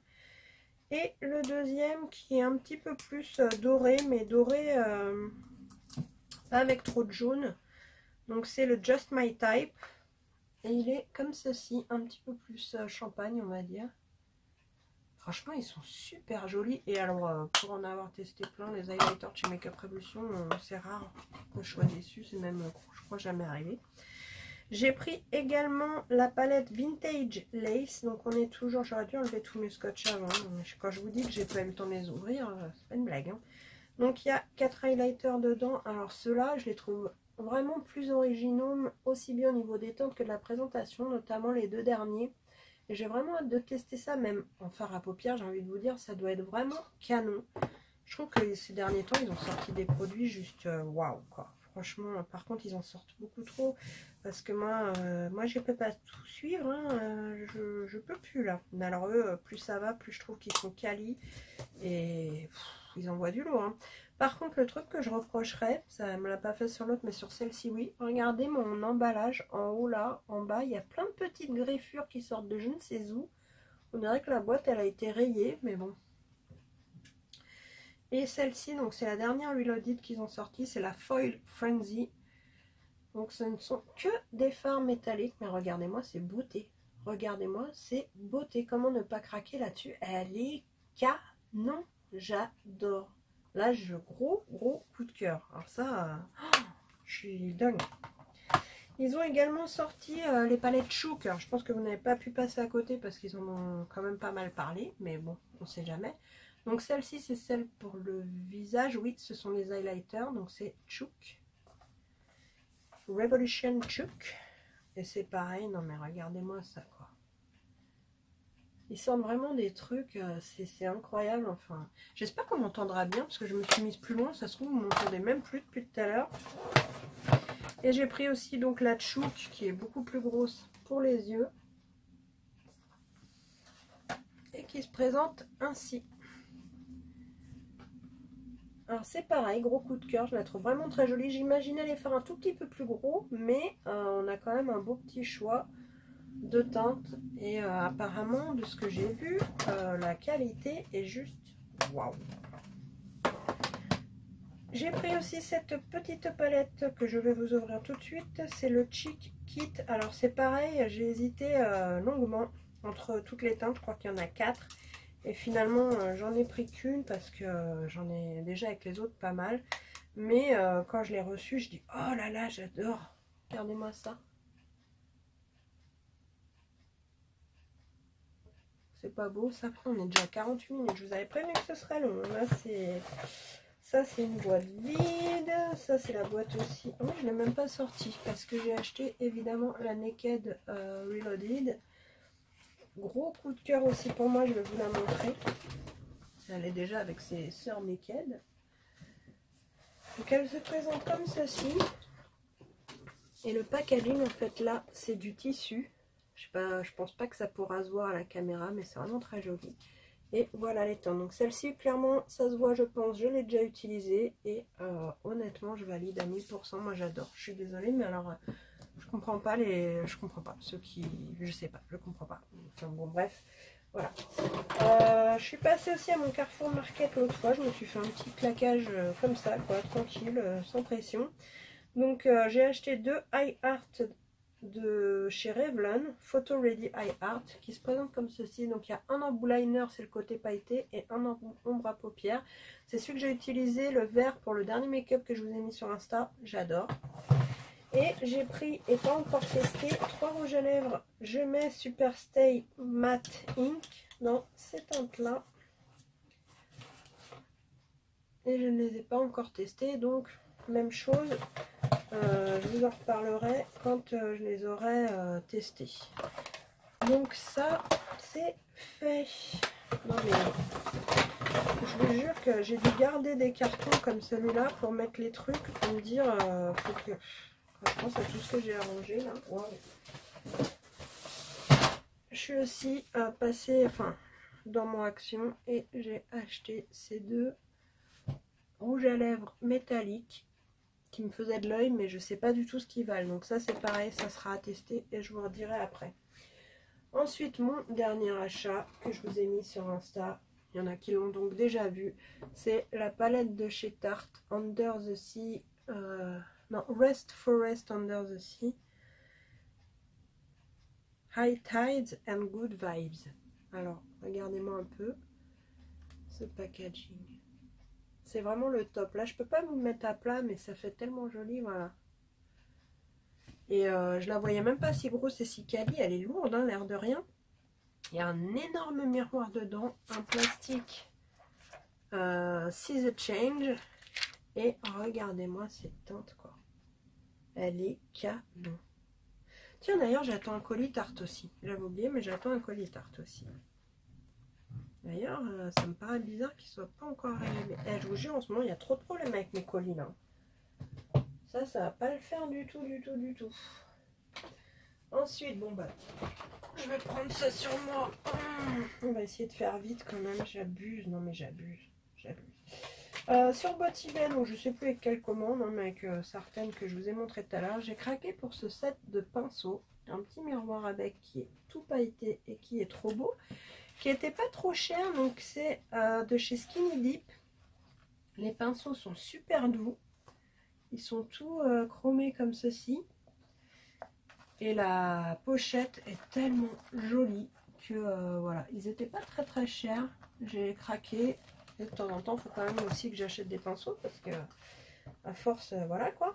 Et le deuxième qui est un petit peu plus doré, mais doré pas avec trop de jaune. Donc c'est le Just My Type. Et il est comme ceci, un petit peu plus champagne on va dire. Franchement ils sont super jolis. Et alors pour en avoir testé plein, les highlighters de chez Makeup Revolution, c'est rare que je sois déçue. C'est même, je crois, jamais arrivé. J'ai pris également la palette Vintage Lace. Donc on est toujours, j'aurais dû enlever tous mes scotch avant. Quand je vous dis que j'ai pas eu le temps de les ouvrir, c'est pas une blague. Hein. Donc il y a 4 highlighters dedans. Alors ceux-là, je les trouve vraiment plus originaux, aussi bien au niveau des teintes que de la présentation, notamment les 2 derniers. Et j'ai vraiment hâte de tester ça, même en fard à paupières, j'ai envie de vous dire, ça doit être vraiment canon. Je trouve que ces derniers temps, ils ont sorti des produits juste waouh quoi. Franchement, par contre, ils en sortent beaucoup trop. Parce que moi je peux pas tout suivre. Hein, je peux plus là. Mais alors eux, plus ça va, plus je trouve qu'ils sont quali. Et ils envoient du lourd. Hein. Par contre, le truc que je reprocherais, ça me l'a pas fait sur l'autre, mais sur celle-ci, oui. Regardez mon emballage. En haut là, en bas, il y a plein de petites griffures qui sortent de je ne sais où. On dirait que la boîte, elle a été rayée, mais bon. Et celle-ci, donc c'est la dernière Reloaded qu'ils ont sorti, c'est la Foil Frenzy. Donc ce ne sont que des fards métalliques, mais regardez-moi, c'est beauté. Regardez-moi, c'est beauté. Comment ne pas craquer là-dessus? Elle est canon, j'adore. Là, gros coup de cœur. Alors ça, je suis dingue. Ils ont également sorti les palettes Chouk. Alors je pense que vous n'avez pas pu passer à côté parce qu'ils en ont quand même pas mal parlé, mais bon, on sait jamais. Donc celle-ci, c'est celle pour le visage. Oui, ce sont les highlighters. Donc c'est Chouk. Revolution Chouk. Et c'est pareil. Non mais regardez-moi ça quoi. Ils sortent vraiment des trucs. C'est incroyable. Enfin, j'espère qu'on m'entendra bien parce que je me suis mise plus loin. Ça se trouve, vous m'entendez même plus depuis tout à l'heure. Et j'ai pris aussi donc la Chouk qui est beaucoup plus grosse pour les yeux. Et qui se présente ainsi. Alors c'est pareil, gros coup de cœur, je la trouve vraiment très jolie. J'imaginais les faire un tout petit peu plus gros, mais on a quand même un beau petit choix de teintes. Et apparemment, de ce que j'ai vu, la qualité est juste waouh. J'ai pris aussi cette petite palette que je vais vous ouvrir tout de suite. C'est le Cheek Kit. Alors c'est pareil, j'ai hésité longuement entre toutes les teintes. Je crois qu'il y en a 4. Et finalement, j'en ai pris qu'une parce que j'en ai déjà avec les autres pas mal. Mais quand je l'ai reçu, je dis oh là là, j'adore. Regardez-moi ça. C'est pas beau ça. On est déjà à 48 minutes. Je vous avais prévenu que ce serait long. Là, c'est... Ça, c'est une boîte vide. Ça, c'est la boîte aussi. Oh, je ne l'ai même pas sortie parce que j'ai acheté évidemment la Naked Reloaded. Gros coup de cœur aussi pour moi, je vais vous la montrer. Elle est déjà avec ses sœurs Naked. Donc elle se présente comme ceci. Et le packaging en fait là, c'est du tissu. Je sais pas, je pense pas que ça pourra se voir à la caméra, mais c'est vraiment très joli. Et voilà les teintes. Donc celle-ci, clairement, ça se voit, je pense. Je l'ai déjà utilisée. Et honnêtement, je valide à 1000%. Moi, j'adore. Je suis désolée, mais alors, je comprends pas les... Je comprends pas. Ceux qui... Je sais pas, je comprends pas. Enfin bon, bref. Voilà. Je suis passée aussi à mon Carrefour Market l'autre fois. Je me suis fait un petit claquage comme ça, quoi. Tranquille, sans pression. Donc, j'ai acheté 2 High Art de chez Revlon, Photo Ready Eye Art, qui se présente comme ceci. Donc il y a un embout liner, c'est le côté pailleté, et un embout ombre à paupières. C'est celui que j'ai utilisé, le vert, pour le dernier make-up que je vous ai mis sur Insta. J'adore. Et j'ai pris, et pas encore testé, 3 rouges à lèvres. Je mets Superstay Matte Ink dans ces teintes-là. Et je ne les ai pas encore testés, donc même chose. Je vous en reparlerai quand je les aurai testés. Donc ça, c'est fait. Non mais, je vous jure que j'ai dû garder des cartons comme celui-là pour mettre les trucs, pour me dire, faut que... Franchement, c'est tout ce que j'ai arrangé là. Wow. Je suis aussi passée dans mon action et j'ai acheté ces 2 rouges à lèvres métalliques qui me faisaient de l'œil, mais je sais pas du tout ce qu'ils valent. Donc ça c'est pareil, ça sera à tester et je vous redirai après. Ensuite, mon dernier achat que je vous ai mis sur Insta, il y en a qui l'ont donc déjà vu, c'est la palette de chez Tarte Under the Sea. Non, Rest Forest Under the Sea. High Tides and Good Vibes. Alors, regardez-moi un peu ce packaging. C'est vraiment le top. Là, je peux pas vous le mettre à plat, mais ça fait tellement joli, voilà. Et je la voyais même pas si grosse et si quali. Elle est lourde, hein, l'air de rien. Il y a un énorme miroir dedans, un plastique See the Change. Et regardez-moi cette teinte, quoi. Elle est canon. Tiens, d'ailleurs, j'attends un colis Tarte aussi. J'avais oublié, mais j'attends un colis Tarte aussi. D'ailleurs, ça me paraît bizarre qu'il ne soit pas encore arrivé. Je vous jure, en ce moment, il y a trop de problèmes avec mes colis, là. Ça va pas le faire du tout, du tout, du tout. Ensuite, bon, bah, je vais prendre ça sur moi. On va essayer de faire vite quand même. J'abuse. Non, mais j'abuse. Sur Bottibel, donc je sais plus avec quelle commande, hein, mais avec certaines que je vous ai montré tout à l'heure, j'ai craqué pour ce set de pinceaux. Un petit miroir à bec qui est tout pailleté et qui est trop beau, qui était pas trop cher. Donc c'est de chez Skinny Dip. Les pinceaux sont super doux. Ils sont tout chromés comme ceci. Et la pochette est tellement jolie que voilà, ils étaient pas très chers. J'ai craqué. Et de temps en temps, il faut quand même aussi que j'achète des pinceaux parce que à force, voilà quoi.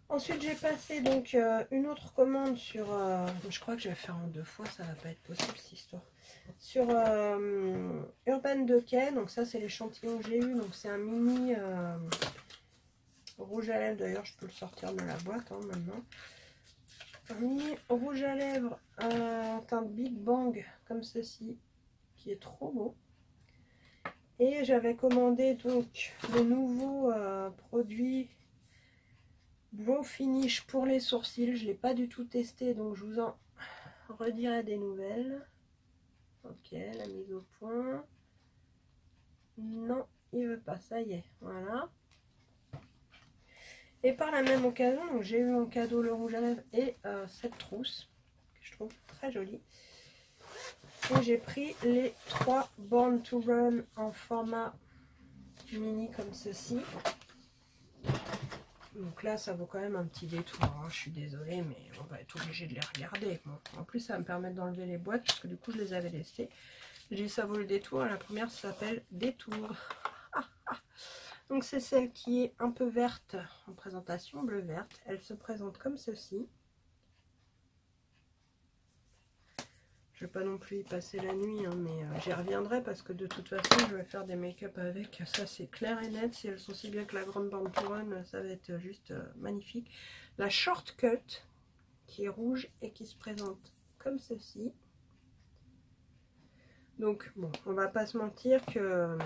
Ensuite, j'ai passé donc une autre commande sur... je crois que je vais faire en 2 fois, ça va pas être possible cette histoire. Sur Urban Decay, donc ça c'est l'échantillon que j'ai eu. Donc c'est un mini rouge à lèvres, d'ailleurs je peux le sortir de la boîte hein, maintenant. Un mini rouge à lèvres teinte Big Bang comme ceci, qui est trop beau. Et j'avais commandé donc le nouveau produit Brow Finish pour les sourcils. Je ne l'ai pas du tout testé, donc je vous en redirai des nouvelles. Ok, la mise au point. Non, il veut pas, ça y est, voilà. Et par la même occasion, j'ai eu en cadeau le rouge à lèvres et cette trousse, que je trouve très jolie. Et j'ai pris les 3 Born to Run en format mini comme ceci. Donc là, ça vaut quand même un petit détour. Hein. Je suis désolée, mais on va être obligé de les regarder. Bon, en plus, ça va me permettre d'enlever les boîtes, parce que du coup, je les avais laissées. J'ai dit ça vaut le détour. La première s'appelle Détour. Donc c'est celle qui est un peu verte en présentation, bleu-verte. Elle se présente comme ceci. Je vais pas non plus y passer la nuit, hein, mais j'y reviendrai parce que de toute façon, je vais faire des make-up avec. Ça, c'est clair et net. Si elles sont si bien que la grande Born to Run, ça va être juste magnifique. La Shortcut, qui est rouge et qui se présente comme ceci. Donc, bon, on va pas se mentir que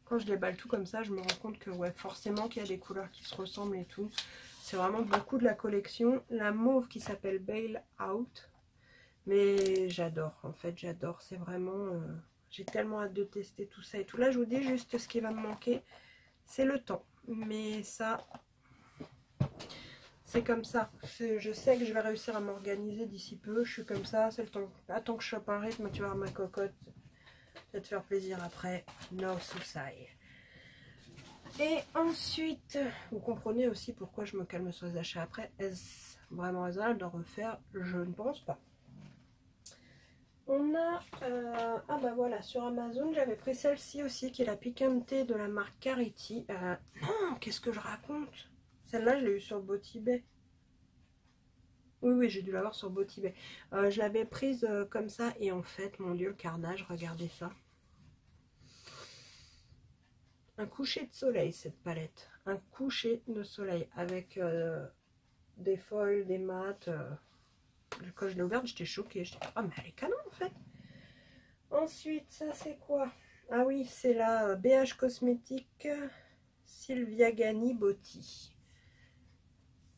quand je déballe tout comme ça, je me rends compte que, ouais, forcément qu'il y a des couleurs qui se ressemblent et tout. C'est vraiment beaucoup de la collection. La mauve qui s'appelle Bail Out. Mais j'adore, en fait, j'adore. C'est vraiment... j'ai tellement hâte de tester tout ça et tout. Là, je vous dis juste ce qui va me manquer, c'est le temps. Mais ça, c'est comme ça. Je sais que je vais réussir à m'organiser d'ici peu. Je suis comme ça, c'est le temps. Attends que je chope un rythme, tu vas voir ma cocotte. Ça va te faire plaisir après. No souci. Et ensuite, vous comprenez aussi pourquoi je me calme sur les achats après. Est-ce vraiment raisonnable d'en refaire? Je ne pense pas. On a, ah bah voilà, sur Amazon, j'avais pris celle-ci aussi, qui est la Picante de la marque Cariti. Non, qu'est-ce que je raconte? Celle-là, je l'ai eue sur Botibet. Oui, oui, j'ai dû l'avoir sur Botibet. Je l'avais prise comme ça, et en fait, mon Dieu, le carnage, regardez ça. Un coucher de soleil, cette palette. Un coucher de soleil, avec des foils, des mats. Quand je l'ai ouverte, j'étais choquée. J'étais, oh, mais elle est canon, en fait. Ensuite, ça c'est quoi? Ah oui, c'est la BH Cosmétique Sylvia Gani Botti.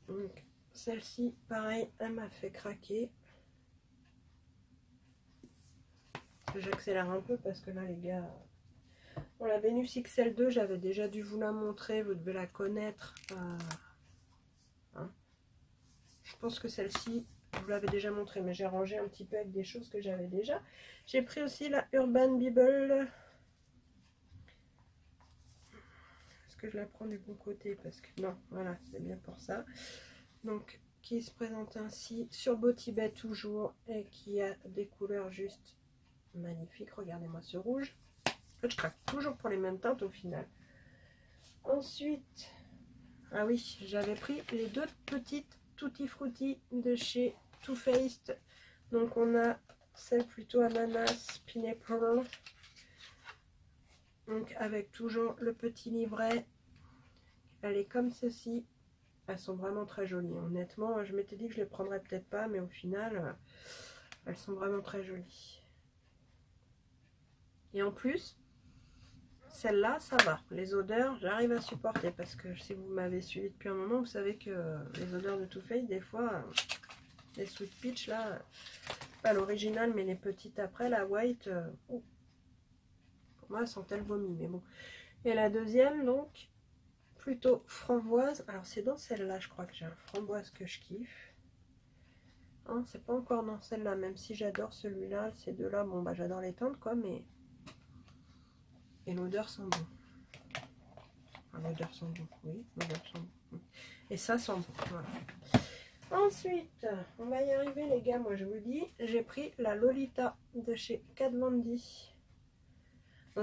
Donc, celle-ci, pareil, elle m'a fait craquer. J'accélère un peu parce que là, les gars, bon, la Vénus XL2, j'avais déjà dû vous la montrer, vous devez la connaître. Hein. Je pense que celle-ci, je vous l'avais déjà montré, mais j'ai rangé un petit peu avec des choses que j'avais déjà. J'ai pris aussi la Urban Bible. Est-ce que je la prends du bon côté? Parce que non, voilà, c'est bien pour ça. Donc, qui se présente ainsi sur Botibet toujours et qui a des couleurs juste magnifiques. Regardez-moi ce rouge. En fait, je craque toujours pour les mêmes teintes au final. Ensuite, ah oui, j'avais pris les deux petites Tutti Frutti de chez Too Faced. Donc, on a celle plutôt ananas pineapple. Donc, avec toujours le petit livret. Elle est comme ceci. Elles sont vraiment très jolies. Honnêtement, je m'étais dit que je les prendrais peut-être pas, mais au final, elles sont vraiment très jolies. Et en plus, celle-là, ça va. Les odeurs, j'arrive à supporter parce que si vous m'avez suivi depuis un moment, vous savez que les odeurs de Too Faced, des fois, les Sweet Peach, là, pas l'original, mais les petites après, la White, pour moi, elles sentent le vomi, mais bon. Et la deuxième, donc, plutôt framboise. Alors, c'est dans celle-là, je crois que j'ai un framboise que je kiffe. Hein, c'est pas encore dans celle-là, même si j'adore celui-là, ces deux-là, bon, bah, j'adore les teintes, quoi, mais... Et l'odeur sent bon. Enfin, l'odeur sent bon, oui, l'odeur sent bon. Et ça sent bon, voilà. Ensuite, on va y arriver, les gars, moi, je vous dis, j'ai pris la Lolita de chez Kat Von D.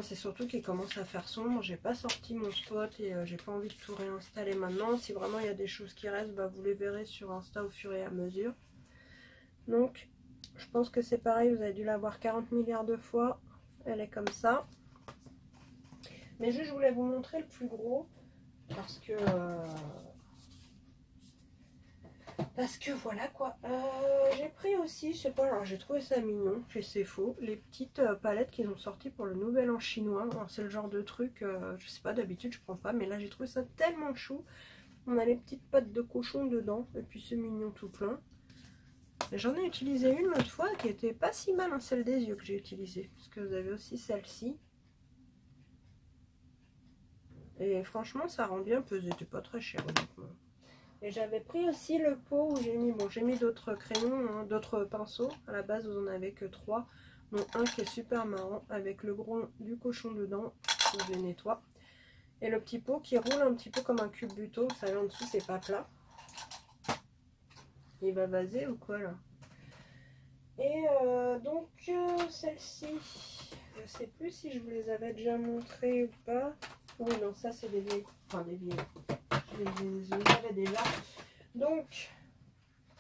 C'est surtout qu'il commence à faire sombre, j'ai pas sorti mon spot et j'ai pas envie de tout réinstaller maintenant. Si vraiment il y a des choses qui restent, bah, vous les verrez sur Insta au fur et à mesure. Donc je pense que c'est pareil, vous avez dû la voir 40 milliards de fois, elle est comme ça. Mais juste je voulais vous montrer le plus gros parce que voilà quoi. J'ai pris aussi, je sais pas, alors j'ai trouvé ça mignon chez Cefo, les petites palettes qu'ils ont sorties pour le nouvel an chinois. C'est le genre de truc, je sais pas, d'habitude je prends pas, mais là j'ai trouvé ça tellement chou. On a les petites pattes de cochon dedans, et puis c'est mignon tout plein. J'en ai utilisé une l'autre fois qui était pas si mal, hein, celle des yeux que j'ai utilisée, parce que vous avez aussi celle-ci. Et franchement ça rend bien pesé, c'était pas très cher honnêtement. Et j'avais pris aussi le pot où j'ai mis, bon j'ai mis d'autres crayons, hein, d'autres pinceaux. À la base vous en avez que 3, dont un qui est super marrant avec le gros du cochon dedans, je les nettoie. Et le petit pot qui roule un petit peu comme un cube buto, vous savez en dessous c'est pas plat. Il va vaser ou quoi là? Et donc celle-ci, je sais plus si je vous les avais déjà montrées ou pas. Oui non ça c'est des vieilles, enfin des vieilles. Je les avais déjà. Donc,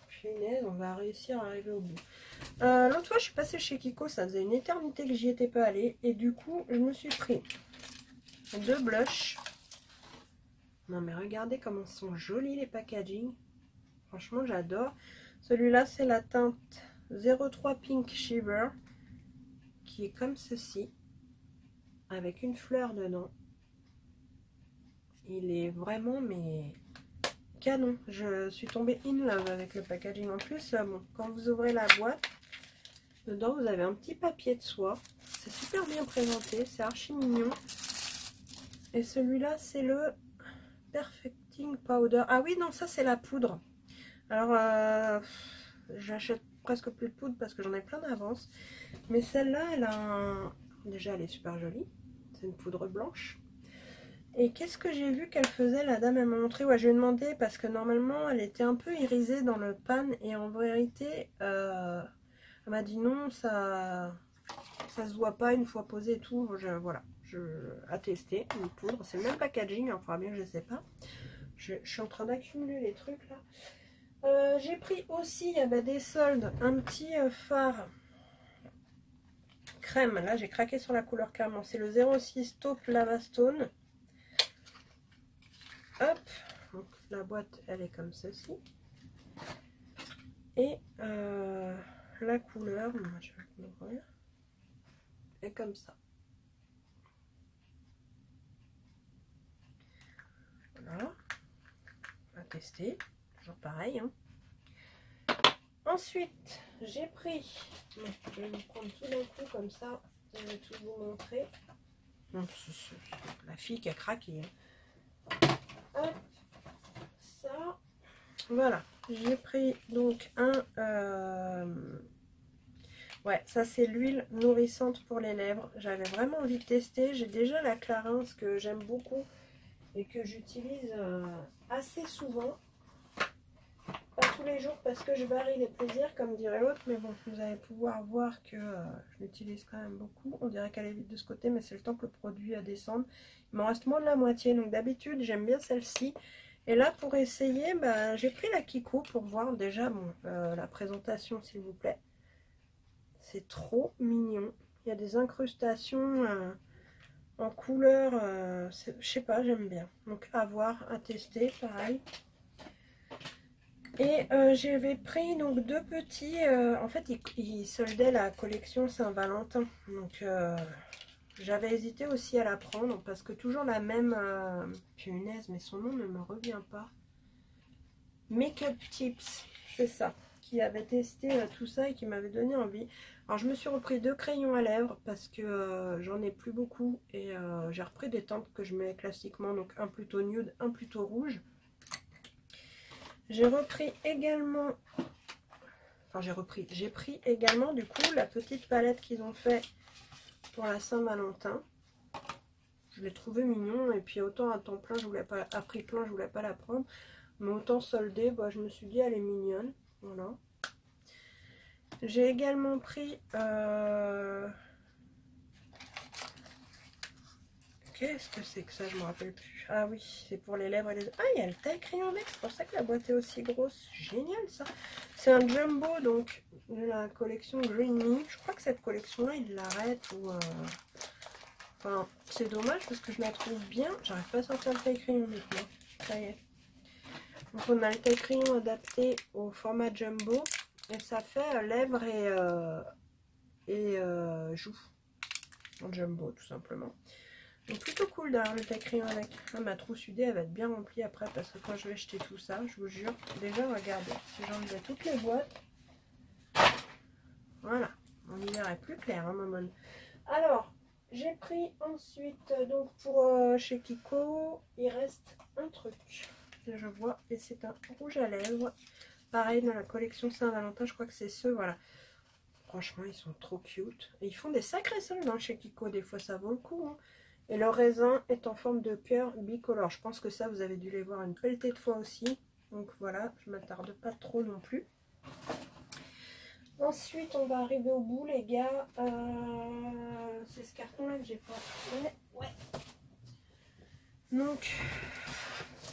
punaise, on va réussir à arriver au bout. L'autre fois, je suis passée chez Kiko. Ça faisait une éternité que j'y étais pas allée. Et du coup, je me suis pris 2 blushs. Non, mais regardez comment sont jolis les packaging. Franchement, j'adore. Celui-là, c'est la teinte 03 Pink Shiver. Qui est comme ceci. Avec une fleur dedans. Il est vraiment, mais... canon, je suis tombée in love avec le packaging. En plus, bon, quand vous ouvrez la boîte, dedans vous avez un petit papier de soie. C'est super bien présenté, c'est archi mignon. Et celui-là, c'est le Perfecting Powder. Ah oui, non, ça c'est la poudre. Alors, j'achète presque plus de poudre parce que j'en ai plein d'avance. Mais celle-là, elle a un... Déjà, elle est super jolie. C'est une poudre blanche. Et qu'est-ce que j'ai vu qu'elle faisait, la dame, elle m'a montré, ouais, je lui ai demandé parce que normalement elle était un peu irisée dans le pan et en vérité elle m'a dit non, ça se voit pas une fois posé et tout, voilà, à tester, une poudre, c'est le même packaging, enfin bien je sais pas, je suis en train d'accumuler les trucs là. J'ai pris aussi, il y avait des soldes, un petit fard crème, là j'ai craqué sur la couleur clairement, c'est le 06 Taupe Lava Stone. Hop, donc la boîte elle est comme ceci. Et la couleur, moi je vais l'ouvrir, est comme ça. Voilà, on va tester, toujours pareil. Hein. Ensuite, j'ai pris, je vais vous prendre tout d'un coup comme ça, je vais tout vous montrer. Donc, la fille qui a craqué. Hein. Hop, ça, voilà. J'ai pris donc ouais, ça c'est l'huile nourrissante pour les lèvres. J'avais vraiment envie de tester. J'ai déjà la Clarins que j'aime beaucoup et que j'utilise assez souvent. Pas tous les jours parce que je varie les plaisirs comme dirait l'autre. Mais bon, vous allez pouvoir voir que je l'utilise quand même beaucoup. On dirait qu'elle est vide de ce côté, mais c'est le temps que le produit à descendre. Il m'en reste moins de la moitié. Donc d'habitude, j'aime bien celle-ci. Et là, pour essayer, bah, j'ai pris la Kiko pour voir déjà bon, la présentation, s'il vous plaît. C'est trop mignon. Il y a des incrustations en couleur. Je sais pas, j'aime bien. Donc à voir, à tester, pareil. Et j'avais pris donc deux petits. En fait, ils soldaient la collection Saint-Valentin. Donc j'avais hésité aussi à la prendre parce que toujours la même. Punaise, mais son nom ne me revient pas. Make-up Tips, c'est ça. Qui avait testé tout ça et qui m'avait donné envie. Alors je me suis repris deux crayons à lèvres parce que j'en ai plus beaucoup. Et j'ai repris des teintes que je mets classiquement. Donc un plutôt nude, un plutôt rouge. J'ai repris également. Enfin j'ai pris également du coup la petite palette qu'ils ont fait pour la Saint-Valentin. Je l'ai trouvé mignon et puis autant à temps plein je voulais pas, à prix plein je voulais pas la prendre, mais autant soldée, bah, je me suis dit elle est mignonne, voilà. J'ai également pris qu'est-ce que c'est que ça, je me rappelle plus. Ah oui, c'est pour les lèvres et les... Ah, il y a le taille-crayon avec, c'est pour ça que la boîte est aussi grosse. Génial ça. C'est un jumbo donc de la collection Green Me. Je crois que cette collection là il l'arrête ou enfin c'est dommage parce que je la trouve bien. J'arrive pas à sortir le taille-crayon maintenant. Ça y est. Donc on a le taille-crayon adapté au format jumbo et ça fait lèvres et joues en jumbo tout simplement. Donc plutôt cool d'avoir le taille-crayon avec. Ah, ma trousse UD elle va être bien remplie après parce que quand je vais jeter tout ça, je vous jure, déjà regardez, si j'enlevais toutes les boîtes, voilà, mon hiver est plus clair, hein, maman. Alors, j'ai pris ensuite, donc pour chez Kiko, il reste un truc, que je vois, et c'est un rouge à lèvres, pareil dans la collection Saint-Valentin, je crois que c'est ceux, voilà. Franchement, ils sont trop cute. Et ils font des sacrés soldes hein, chez Kiko, des fois ça vaut le coup, hein. Et leur raisin est en forme de cœur bicolore. Je pense que ça, vous avez dû les voir une pelletée de fois aussi. Donc voilà, je ne m'attarde pas trop non plus. Ensuite, on va arriver au bout, les gars. C'est ce carton-là que j'ai pas fait. Ouais. Donc,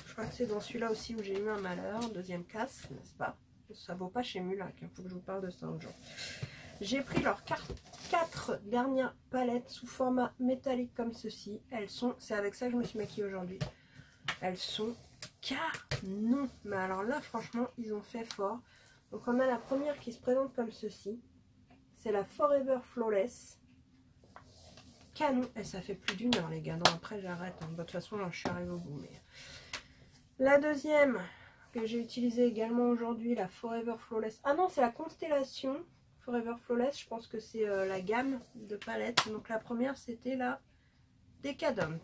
je crois que c'est dans celui-là aussi où j'ai eu un malheur. Deuxième casse, n'est-ce pas? Ça vaut pas chez Mulac. Il faut que je vous parle de ça un jour. J'ai pris leurs 4 dernières palettes sous format métallique comme ceci. Elles sont, c'est avec ça que je me suis maquillée aujourd'hui. Elles sont canon. Mais alors là, franchement, ils ont fait fort. Donc on a la première qui se présente comme ceci. C'est la Forever Flawless. Canon. Et ça fait plus d'1 heure, les gars. Non, après, j'arrête. Hein. De toute façon, là, je suis arrivée au bout. Mais... La deuxième que j'ai utilisée également aujourd'hui, la Forever Flawless. Ah non, c'est la Constellation. Forever Flawless, je pense que c'est la gamme de palettes. Donc la première, c'était la Decadent.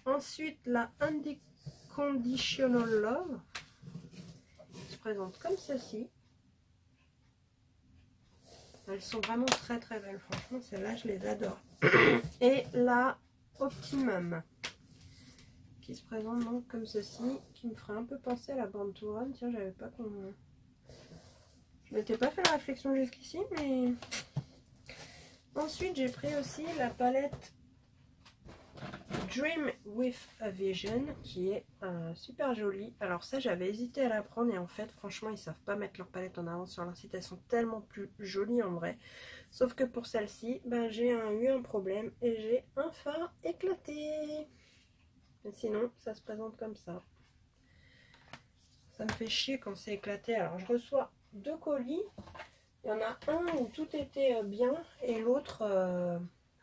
Ensuite, la Unconditional Love. Elle se présente comme ceci. Elles sont vraiment très très belles. Franchement, celles-là, je les adore. Et la Optimum, qui se présente donc comme ceci, qui me ferait un peu penser à la bande Tourane. Tiens, j'avais pas qu'on... Je m'étais pas fait la réflexion jusqu'ici, mais... Ensuite, j'ai pris aussi la palette Dream with a Vision, qui est super jolie. Alors ça, j'avais hésité à la prendre, et en fait, franchement, ils savent pas mettre leur palette en avant sur leur site. Elles sont tellement plus jolies en vrai. Sauf que pour celle-ci, ben, j'ai eu un problème, et j'ai un fard éclaté. Mais sinon, ça se présente comme ça. Ça me fait chier quand c'est éclaté. Alors, je reçois 2 colis. Il y en a un où tout était bien et l'autre,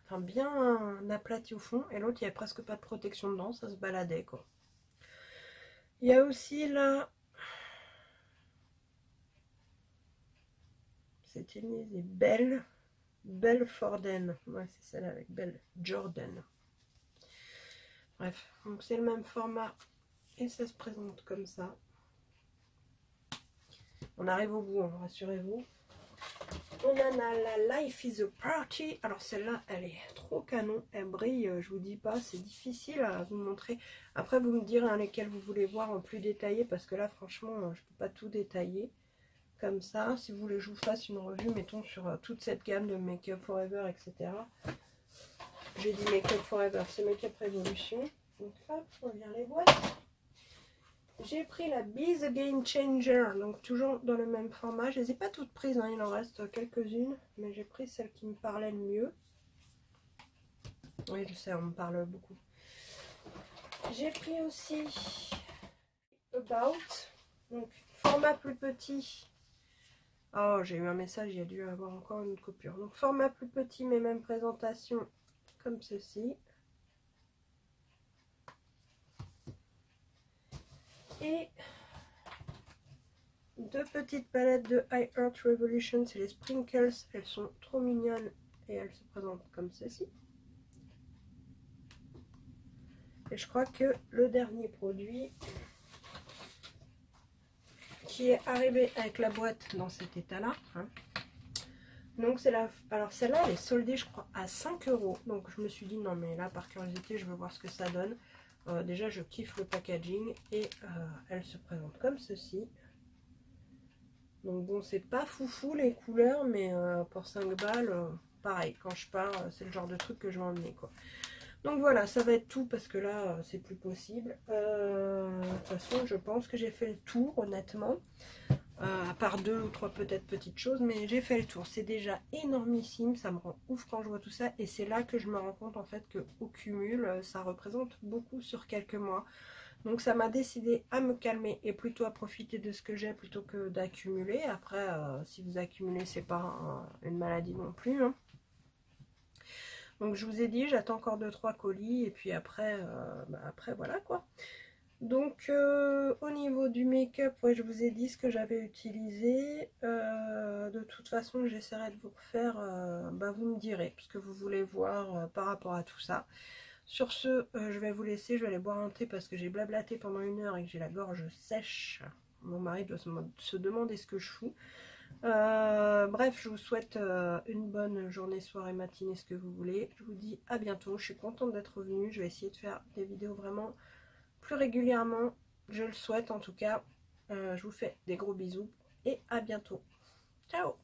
enfin bien aplati au fond. Et l'autre, il n'y avait presque pas de protection dedans. Ça se baladait, quoi. Il y a aussi là... C'est une Belle Forden. Ouais, c'est celle avec Belle Jordan. Bref, donc c'est le même format. Et ça se présente comme ça. On arrive au bout, hein, rassurez-vous. On en a la Life is a Party. Alors celle-là, elle est trop canon. Elle brille, je vous dis pas, c'est difficile à vous montrer. Après, vous me direz hein, lesquels vous voulez voir en plus détaillé. Parce que là, franchement, je peux pas tout détailler. Comme ça, si vous voulez que je vous fasse une revue, mettons, sur toute cette gamme de Make Up Forever, etc. J'ai dit Make Up Forever, c'est Make Up Revolution. Donc hop, on vient les boîtes. J'ai pris la Be The Game Changer, donc toujours dans le même format. Je ne les ai pas toutes prises, hein, il en reste quelques-unes, mais j'ai pris celle qui me parlait le mieux. Oui, je sais, on me parle beaucoup. J'ai pris aussi About, donc format plus petit. Oh, j'ai eu un message, il y a dû avoir encore une coupure. Donc format plus petit, mais même présentation comme ceci. Et 2 petites palettes de I Heart Revolution, c'est les Sprinkles, elles sont trop mignonnes et elles se présentent comme ceci. Et je crois que le dernier produit qui est arrivé avec la boîte dans cet état-là, hein. Donc c'est la... Alors celle-là, elle est soldée, je crois, à 5 €. Donc je me suis dit, non mais là, par curiosité, je veux voir ce que ça donne. Déjà, je kiffe le packaging et elle se présente comme ceci. Donc bon, c'est pas foufou les couleurs, mais pour 5 balles, pareil, quand je pars, c'est le genre de truc que je vais emmener, quoi. Donc voilà, ça va être tout parce que là, c'est plus possible. De toute façon, je pense que j'ai fait le tour, honnêtement. À part 2 ou 3 peut-être petites choses, mais j'ai fait le tour. C'est déjà énormissime, ça me rend ouf quand je vois tout ça. Et c'est là que je me rends compte en fait qu'au cumul, ça représente beaucoup sur quelques mois. Donc ça m'a décidé à me calmer et plutôt à profiter de ce que j'ai plutôt que d'accumuler. Après, si vous accumulez, c'est pas une maladie non plus, hein. Donc je vous ai dit, j'attends encore 2-3 colis et puis après, après voilà quoi. Donc au niveau du make-up, ouais, je vous ai dit ce que j'avais utilisé. De toute façon, j'essaierai de vous refaire, vous me direz ce que vous voulez voir par rapport à tout ça. Sur ce, je vais vous laisser, je vais aller boire un thé parce que j'ai blablaté pendant 1 heure et que j'ai la gorge sèche. Mon mari doit se demander ce que je fous. Bref, je vous souhaite une bonne journée, soirée, matinée, ce que vous voulez. Je vous dis à bientôt, je suis contente d'être revenue. Je vais essayer de faire des vidéos vraiment plus régulièrement. Je le souhaite en tout cas. Je vous fais des gros bisous et à bientôt. Ciao!